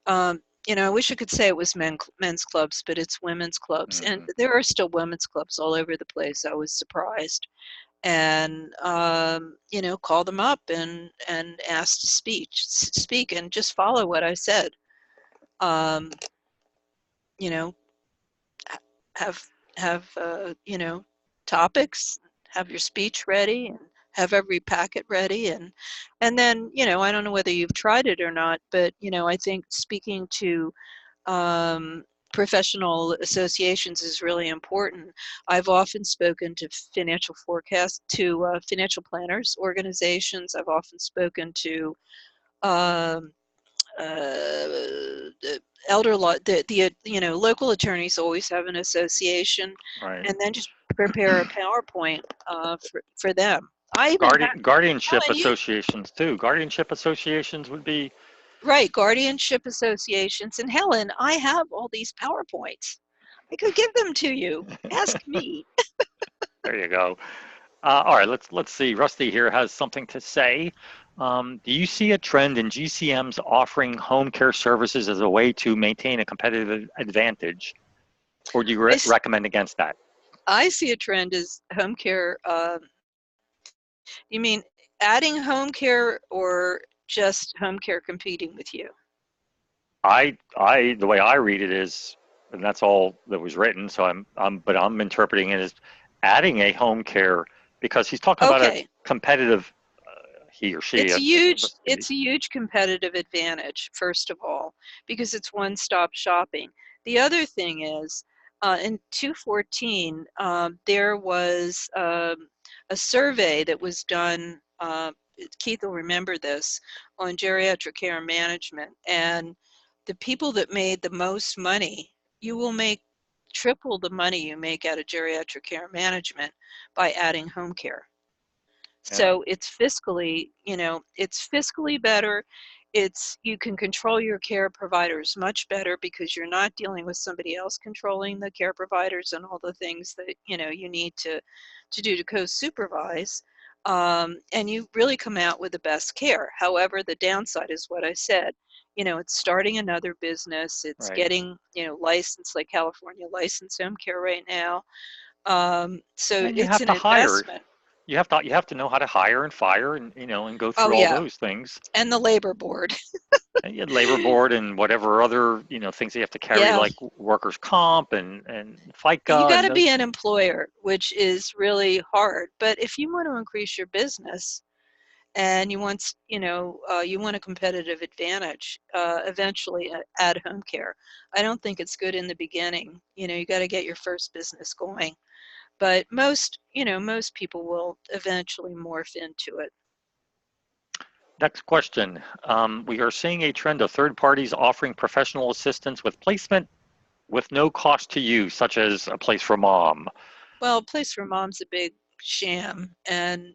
Speaker 1: I wish I could say it was men's clubs, but it's women's clubs. And
Speaker 2: Hmm.
Speaker 1: there are still women's clubs all over the place. I was surprised. And, call them up and ask to speak and just follow what I said. Um, you know, have, topics, have your speech ready and have every packet ready. And then, I don't know whether you've tried it or not, but, I think speaking to um, professional associations is really important. I've often spoken to financial planners organizations. I've often spoken to um, the elder law, local attorneys always have an association,
Speaker 2: Right.
Speaker 1: and then just prepare a PowerPoint for them. I even have,
Speaker 2: Guardianship
Speaker 1: Helen,
Speaker 2: associations too. Guardianship associations would be
Speaker 1: right, guardianship associations. And Helen, I have all these PowerPoints. I could give them to you. Ask me.
Speaker 2: there you go. All right, let's see. Rusty here has something to say. Do you see a trend in GCMs offering home care services as a way to maintain a competitive advantage, or do you recommend against that?
Speaker 1: I see a trend as home care. You mean adding home care or just home care competing with you?
Speaker 2: The way I read it is, and that's all that was written. So but I'm interpreting it as adding a home care because he's talking about a
Speaker 1: Okay.
Speaker 2: competitive, he or she,
Speaker 1: It's a huge competitive advantage, first of all, because it's one-stop shopping. The other thing is, in 2014, there was a survey that was done, Keith will remember this, on geriatric care management. And the people that made the most money, you will make triple the money you make out of geriatric care management by adding home care.
Speaker 2: yeah,
Speaker 1: So it's fiscally better. You can control your care providers much better because you're not dealing with somebody else controlling the care providers and all the things that you need to do to co-supervise. And you really come out with the best care. However, the downside is what I said. It's starting another business. It's
Speaker 2: right.
Speaker 1: getting licensed, like California licensed home care right now. So
Speaker 2: And you
Speaker 1: it's
Speaker 2: have
Speaker 1: an
Speaker 2: to hire.
Speaker 1: investment.
Speaker 2: You have to know how to hire and fire and and go
Speaker 1: Oh
Speaker 2: through all
Speaker 1: yeah,
Speaker 2: those things.
Speaker 1: and the labor board.
Speaker 2: And you had labor board and whatever other things you have to carry
Speaker 1: Yeah,
Speaker 2: like workers comp and
Speaker 1: you
Speaker 2: FICA
Speaker 1: got
Speaker 2: and
Speaker 1: to be
Speaker 2: those.
Speaker 1: an employer, which is really hard. But if you want to increase your business and you want a competitive advantage, eventually add home care. I don't think it's good in the beginning. You got to get your first business going. But most people will eventually morph into it.
Speaker 2: Next question. We are seeing a trend of third parties offering professional assistance with placement with no cost to you, such as a place for mom.
Speaker 1: Well, Place for Mom's a big sham, and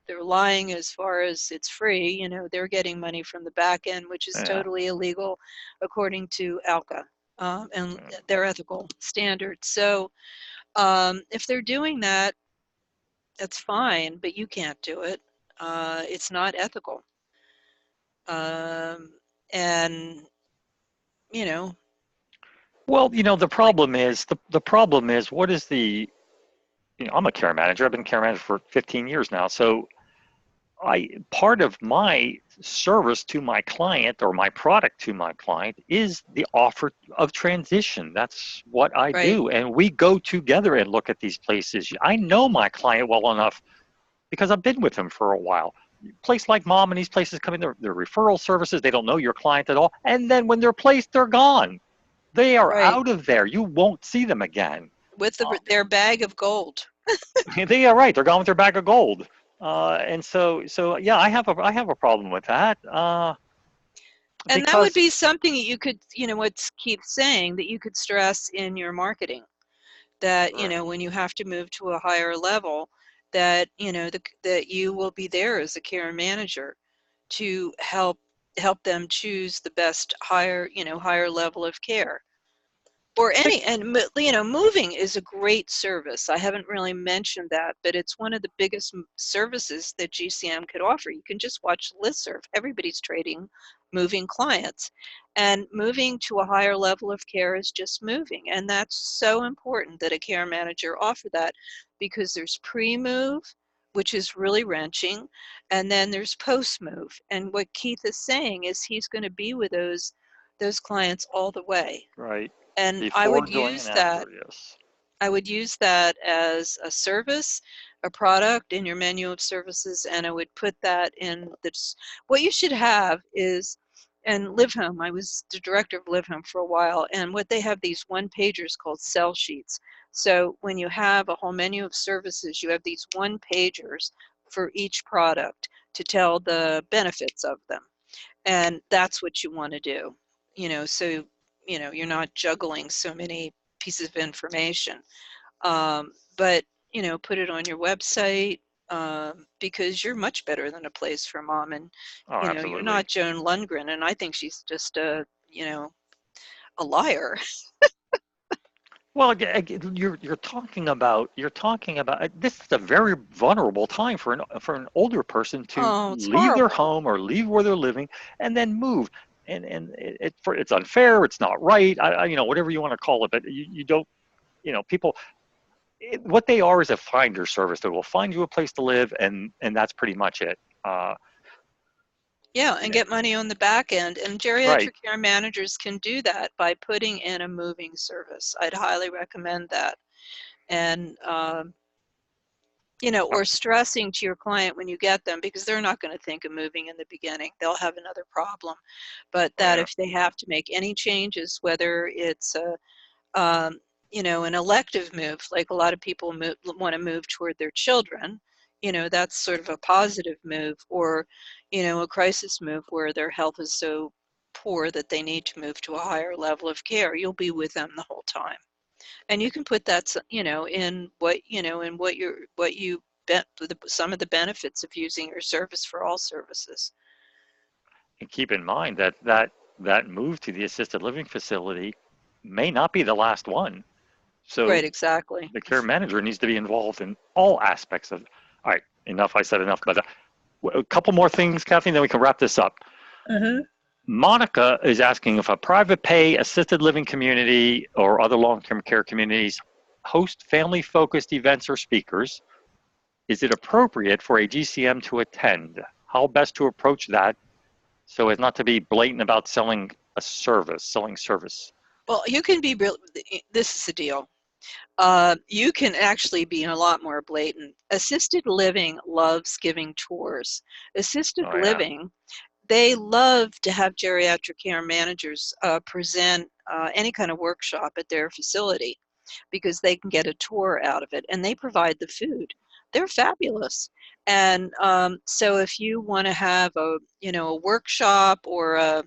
Speaker 1: they're lying as far as it's free. They're getting money from the back end, which is
Speaker 2: Yeah.
Speaker 1: totally illegal according to ALCA and their ethical standards. So if they're doing that, that's fine, but you can't do it. It's not ethical. And you know,
Speaker 2: Well, the
Speaker 1: like,
Speaker 2: problem is what is I'm a care manager. I've been a care manager for 15 years now. So part of my service to my client, or my product to my client, is the offer of transition. That's what I
Speaker 1: Right.
Speaker 2: do. And we go together and look at these places. I know my client well enough because I've been with him for a while. Place like Mom and these places come in, they're referral services. They don't know your client at all. And then when they're placed, they're gone. They are
Speaker 1: Right.
Speaker 2: out of there. You won't see them again.
Speaker 1: With their bag of gold.
Speaker 2: They are right. They're gone with their bag of gold. And so yeah, I have a problem with that.
Speaker 1: And that would
Speaker 2: Because
Speaker 1: be something that you could, what Keith's saying, that you could stress in your marketing. That,
Speaker 2: right,
Speaker 1: when you have to move to a higher level, that, that you will be there as a care manager to help them choose the best higher level of care. Or moving is a great service. I haven't really mentioned that, but it's one of the biggest services that GCM could offer. You can just watch listserv. Everybody's trading moving clients, and moving to a higher level of care is just moving. And that's so important that a care manager offer that, because there's pre-move, which is really wrenching, and then there's post-move. And what Keith is saying is he's going to be with those clients all the way.
Speaker 2: right.
Speaker 1: And I
Speaker 2: Before,
Speaker 1: would
Speaker 2: during,
Speaker 1: use
Speaker 2: and
Speaker 1: that.
Speaker 2: after, yes.
Speaker 1: I would use that as a service, a product in your menu of services, and I would put that in this. What you should have is, and Live Home, I was the director of Live Home for a while, and what they have, these one-pagers called sell sheets. So when you have a whole menu of services, you have these one-pagers for each product to tell the benefits of them. And that's what you want to do, so you're not juggling so many pieces of information. But put it on your website, because you're much better than a place for Mom. And
Speaker 2: Oh,
Speaker 1: you're
Speaker 2: absolutely.
Speaker 1: not Joan Lundgren, and I think she's just a liar.
Speaker 2: Well, you're talking about this is a very vulnerable time for an older person to
Speaker 1: Oh, it's
Speaker 2: leave their
Speaker 1: horrible.
Speaker 2: home or leave where they're living and then move. And it's unfair. It's not right. Whatever you want to call it, but you don't. People, what they are is a finder service that will find you a place to live, and that's pretty much it.
Speaker 1: Yeah, and
Speaker 2: Yeah,
Speaker 1: get money on the back end. And
Speaker 2: right.
Speaker 1: geriatric care managers can do that by putting in a moving service. I'd highly recommend that. And
Speaker 2: Oh,
Speaker 1: or stressing to your client when you get them, because they're not going to think of moving in the beginning. They'll have another problem. But
Speaker 2: oh
Speaker 1: that
Speaker 2: yeah.
Speaker 1: if they have to make any changes, whether it's an elective move, like a lot of people want to move toward their children, that's sort of a positive move, or, a crisis move where their health is so poor that they need to move to a higher level of care, you'll be with them the whole time. And you can put that, in what you bet some of the benefits of using your service for all services.
Speaker 2: And keep in mind that move to the assisted living facility may not be the last one.
Speaker 1: Right,
Speaker 2: So
Speaker 1: exactly.
Speaker 2: the care manager needs to be involved in all aspects of. All right, enough. I said enough. But a couple more things, Cathy, and then we can wrap this up.
Speaker 1: Mm-hmm.
Speaker 2: Monica is asking if a private pay assisted living community or other long-term care communities host family-focused events or speakers, is it appropriate for a GCM to attend? How best to approach that so as not to be blatant about selling service.
Speaker 1: Well, you can be real. This is the deal. You can actually be a lot more blatant. Assisted living loves giving tours. Assisted
Speaker 2: Oh yeah,
Speaker 1: living, they love to have geriatric care managers present any kind of workshop at their facility, because they can get a tour out of it, and they provide the food. They're fabulous. And so if you want to have a workshop, or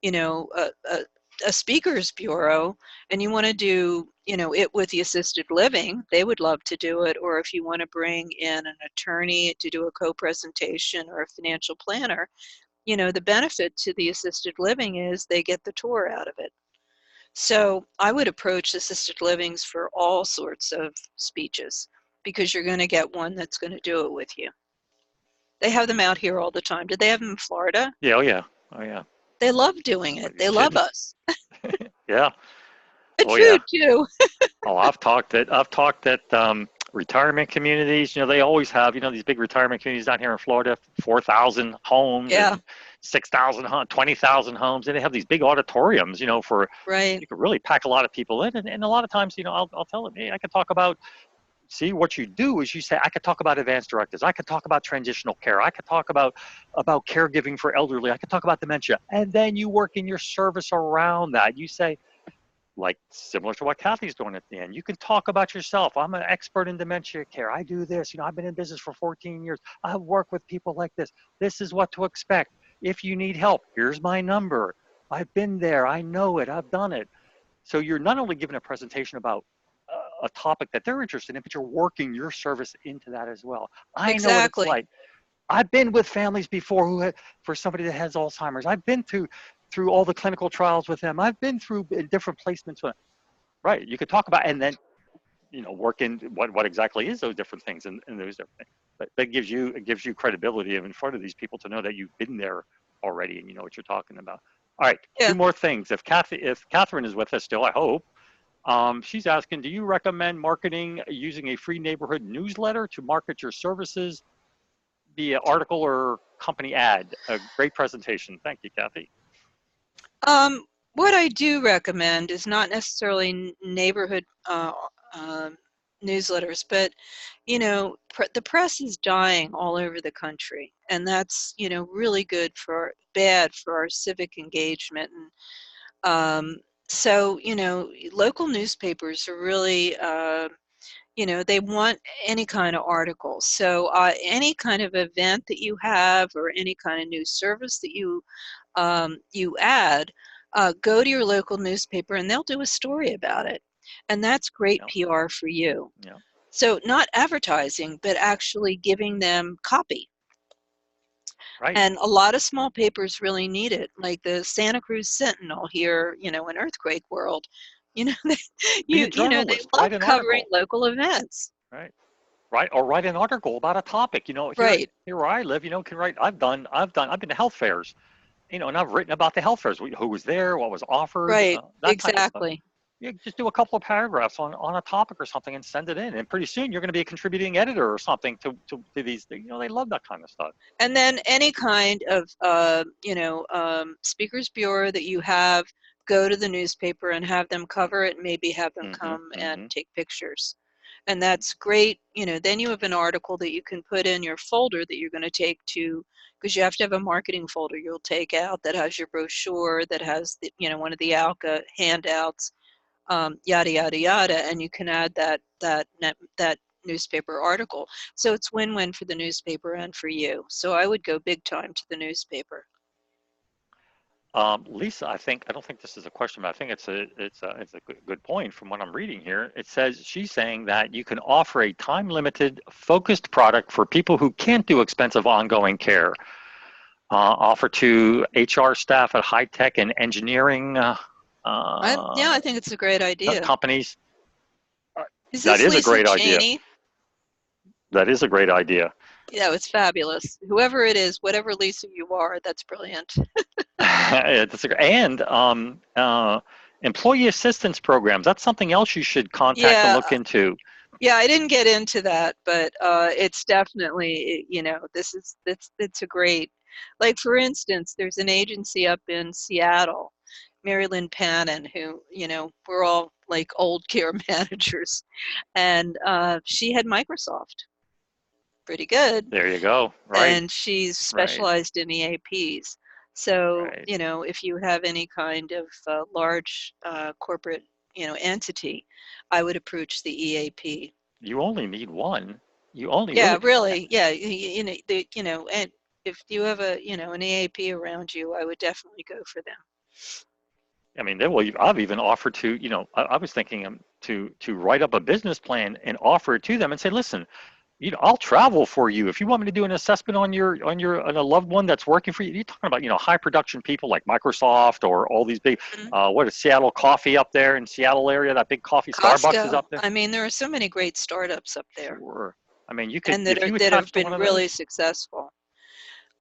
Speaker 1: you know, a, a, a speakers bureau, and you want to do, it with the assisted living, they would love to do it. Or if you want to bring in an attorney to do a co-presentation, or a financial planner, the benefit to the assisted living is they get the tour out of it. So I would approach assisted livings for all sorts of speeches, because you're going to get one that's going to do it with you. They have them out here all the time. Did they have them in Florida?
Speaker 2: yeah, oh yeah, oh yeah.
Speaker 1: They love doing
Speaker 2: Are
Speaker 1: it.
Speaker 2: you
Speaker 1: They love
Speaker 2: kidding?
Speaker 1: us.
Speaker 2: Yeah,
Speaker 1: And
Speaker 2: oh yeah.
Speaker 1: food too.
Speaker 2: Oh, I've talked at retirement communities. They always have, these big retirement communities down here in Florida, 4,000 homes
Speaker 1: Yeah,
Speaker 2: and 6,000, 20,000 homes. And they have these big auditoriums, for,
Speaker 1: right.
Speaker 2: you could really pack a lot of people in. And a lot of times, I'll tell them, hey, I could talk about, see, what you do is you say, I could talk about advanced directives. I could talk about transitional care. I could talk about caregiving for elderly. I could talk about dementia. And then you work in your service around that. You say, like similar to what Cathy's doing at the end. You can talk about yourself. I'm an expert in dementia care. I do this. I've been in business for 14 years. I've worked with people like this. This is what to expect. If you need help, here's my number. I've been there. I know it. I've done it. So you're not only giving a presentation about a topic that they're interested in, but you're working your service into that as well. I know what it's
Speaker 1: Exactly.
Speaker 2: like. I've been with families before for somebody that has Alzheimer's. I've been through all the clinical trials with them. I've been through different placements with them. Right. You could talk about, and then, work in what exactly is those different things and those different things. But that gives you credibility in front of these people to know that you've been there already and you know what you're talking about. All right.
Speaker 1: Yeah.
Speaker 2: Two more things. If Catherine is with us still, I hope. She's asking, do you recommend marketing using a free neighborhood newsletter to market your services via article or company ad? A great presentation. Thank you, Cathy.
Speaker 1: What I do recommend is not necessarily neighborhood newsletters, but the press is dying all over the country, and that's really bad for our civic engagement. And so local newspapers are really they want any kind of article. So any kind of event that you have or any kind of new service that you add, go to your local newspaper and they'll do a story about it. And that's great
Speaker 2: Yep.
Speaker 1: PR for you.
Speaker 2: Yep.
Speaker 1: So not advertising, but actually giving them copy.
Speaker 2: Right.
Speaker 1: And a lot of small papers really need it, like the Santa Cruz Sentinel here, in earthquake world. They,
Speaker 2: Be a
Speaker 1: they
Speaker 2: journalist.
Speaker 1: love
Speaker 2: Write an
Speaker 1: covering
Speaker 2: article.
Speaker 1: local events.
Speaker 2: Right. Right. Or write an article about a topic.
Speaker 1: Right,
Speaker 2: Here where I live, can write. I've been to health fairs, and I've written about the health fairs, who was there, what was offered,
Speaker 1: right,
Speaker 2: that type of stuff.
Speaker 1: exactly.
Speaker 2: You just do a couple of paragraphs on a topic or something and send it in, and pretty soon you're going to be a contributing editor or something to these. They love that kind of stuff.
Speaker 1: And then any kind of, speakers bureau that you have, go to the newspaper and have them cover it, and maybe have them
Speaker 2: Mm-hmm.
Speaker 1: come and
Speaker 2: Mm-hmm.
Speaker 1: take pictures. And that's great. Then you have an article that you can put in your folder that you're going to take to, because you have to have a marketing folder you'll take out that has your brochure, that has one of the ALCA handouts, yada yada yada, and you can add that newspaper article. So it's win-win for the newspaper and for you. So I would go big time to the newspaper.
Speaker 2: Lisa, I don't think this is a question, but I think it's a good point from what I'm reading here. It says she's saying that you can offer a time-limited, focused product for people who can't do expensive ongoing care. Offer to HR staff at high tech and engineering
Speaker 1: Yeah, I think it's a great idea.
Speaker 2: companies.
Speaker 1: Is
Speaker 2: That
Speaker 1: this
Speaker 2: is a
Speaker 1: Lisa
Speaker 2: great idea.
Speaker 1: Cheney?
Speaker 2: That is a great idea.
Speaker 1: Yeah, it's fabulous. Whoever it is, whatever Lisa you are, that's brilliant.
Speaker 2: And employee assistance programs. That's something else you should contact and
Speaker 1: Yeah,
Speaker 2: look into.
Speaker 1: yeah, I didn't get into that, but it's definitely, it's a great, like for instance, there's an agency up in Seattle, Mary Lynn Pannon, who, we're all like old care managers, and she had Microsoft, pretty good,
Speaker 2: There you go. Right.
Speaker 1: and she's
Speaker 2: Right.
Speaker 1: specialized in EAPs. So,
Speaker 2: Right.
Speaker 1: if you have any kind of large corporate, entity, I would approach the EAP.
Speaker 2: You only need one. You only
Speaker 1: Yeah,
Speaker 2: really.
Speaker 1: really. Yeah, and if you have an EAP around you, I would definitely go for them.
Speaker 2: I mean, I've even offered to, I was thinking to write up a business plan and offer it to them and say, listen, I'll travel for you if you want me to do an assessment on a loved one that's working for you. You're talking about, high production people like Microsoft or all these big,
Speaker 1: Mhm.
Speaker 2: what is Seattle Coffee up there in Seattle area? That big coffee, Starbucks is
Speaker 1: Costco.
Speaker 2: up there.
Speaker 1: I mean, there are so many great startups up there,
Speaker 2: Sure. I mean, you could,
Speaker 1: and
Speaker 2: if you
Speaker 1: that have
Speaker 2: attach to one
Speaker 1: been
Speaker 2: of
Speaker 1: really
Speaker 2: those.
Speaker 1: successful.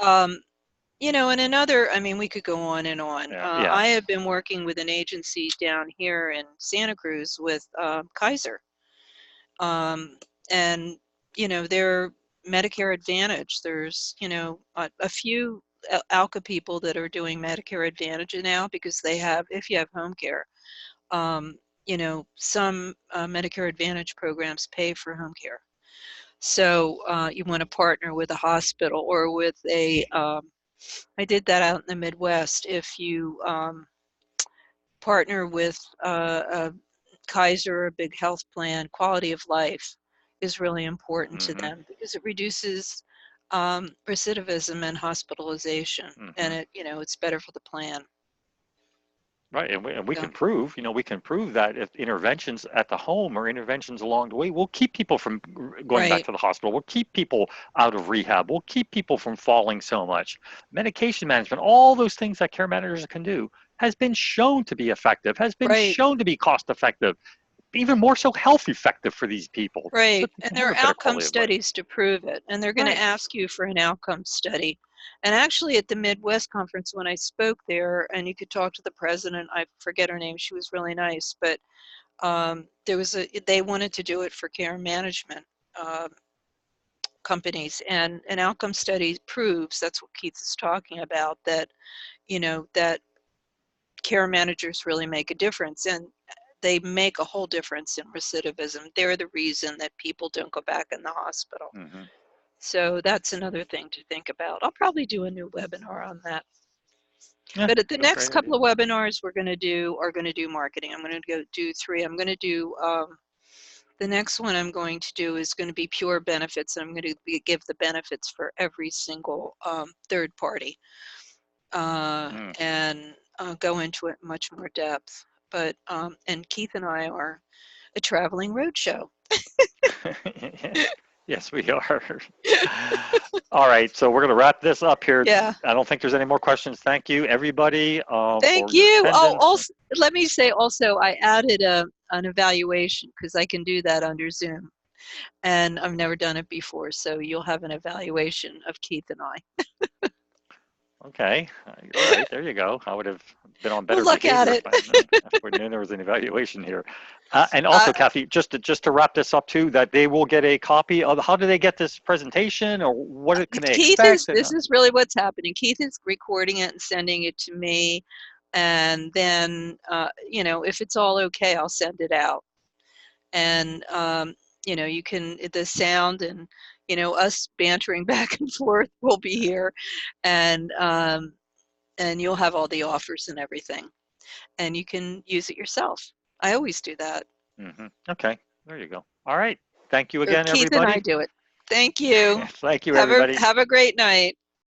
Speaker 1: And another, I mean, we could go on and on.
Speaker 2: Yeah. Yeah.
Speaker 1: I have been working with an agency down here in Santa Cruz with Kaiser. Um, And, they're Medicare Advantage. There's, a few ALCA people that are doing Medicare Advantage now because they have, if you have home care, some Medicare Advantage programs pay for home care. So you want to partner with a hospital or with I did that out in the Midwest. If you partner with a Kaiser, a big health plan, quality of life is really important to
Speaker 2: Mm-hmm.
Speaker 1: them because it reduces recidivism and hospitalization,
Speaker 2: Mm-hmm.
Speaker 1: and it's better for the plan.
Speaker 2: Right, and we
Speaker 1: So,
Speaker 2: can prove, we can prove that if interventions at the home or interventions along the way will keep people from going back
Speaker 1: right,
Speaker 2: to the hospital, will keep people out of rehab, will keep people from falling so much. Medication management, all those things that care managers can do has been shown to be effective, has been
Speaker 1: right.
Speaker 2: shown to be cost effective, even more so health effective for these people, so
Speaker 1: Right,
Speaker 2: they
Speaker 1: and
Speaker 2: can have
Speaker 1: there
Speaker 2: a
Speaker 1: are
Speaker 2: better
Speaker 1: outcome
Speaker 2: quality of life.
Speaker 1: studies to prove it, and they're going to
Speaker 2: Right.
Speaker 1: ask you for an outcome study. And actually, at the Midwest conference, when I spoke there, and you could talk to the president, I forget her name, she was really nice, but they wanted to do it for care management companies, and an outcome study proves, that's what Keith is talking about, that, that care managers really make a difference. And they make a whole difference in recidivism. They're the reason that people don't go back in the hospital.
Speaker 2: Mm-hmm.
Speaker 1: So that's another thing to think about. I'll probably do a new webinar on that.
Speaker 2: Yeah,
Speaker 1: But at the next
Speaker 2: great
Speaker 1: couple
Speaker 2: idea.
Speaker 1: of webinars we're going to do are going to do marketing. I'm going to go do 3. I'm going to do the next one I'm going to do is going to be pure benefits. I'm going to give the benefits for every single third party
Speaker 2: Mm.
Speaker 1: and go into it in much more depth. But and Keith and I are a traveling roadshow.
Speaker 2: Yes, we are. All right, so we're going to wrap this up here.
Speaker 1: Yeah.
Speaker 2: I don't think there's any more questions. Thank you, everybody,
Speaker 1: Thank
Speaker 2: for your
Speaker 1: you. Oh,
Speaker 2: attendance.
Speaker 1: also, let me say also, I added an evaluation because I can do that under Zoom. And I've never done it before. So you'll have an evaluation of Keith and I.
Speaker 2: Okay, all right, there you go. I would have been on
Speaker 1: We'll
Speaker 2: better
Speaker 1: look at
Speaker 2: behavior
Speaker 1: it.
Speaker 2: if I knew, there was an evaluation here. And
Speaker 1: Uh,
Speaker 2: also, Cathy, just to wrap this up too, that they will get a copy of. How do they get this presentation, or what can they expect? And
Speaker 1: This is really what's happening. Keith is recording it and sending it to me. And then, if it's all okay, I'll send it out. And, you can, the sound and, us bantering back and forth will be here. And you'll have all the offers and everything. And you can use it yourself. I always do that.
Speaker 2: Okay, there you go. All right, thank you
Speaker 1: Or
Speaker 2: again,
Speaker 1: Keith and I
Speaker 2: everybody.
Speaker 1: do it. Thank you.
Speaker 2: Thank you, everybody.
Speaker 1: Have a great night.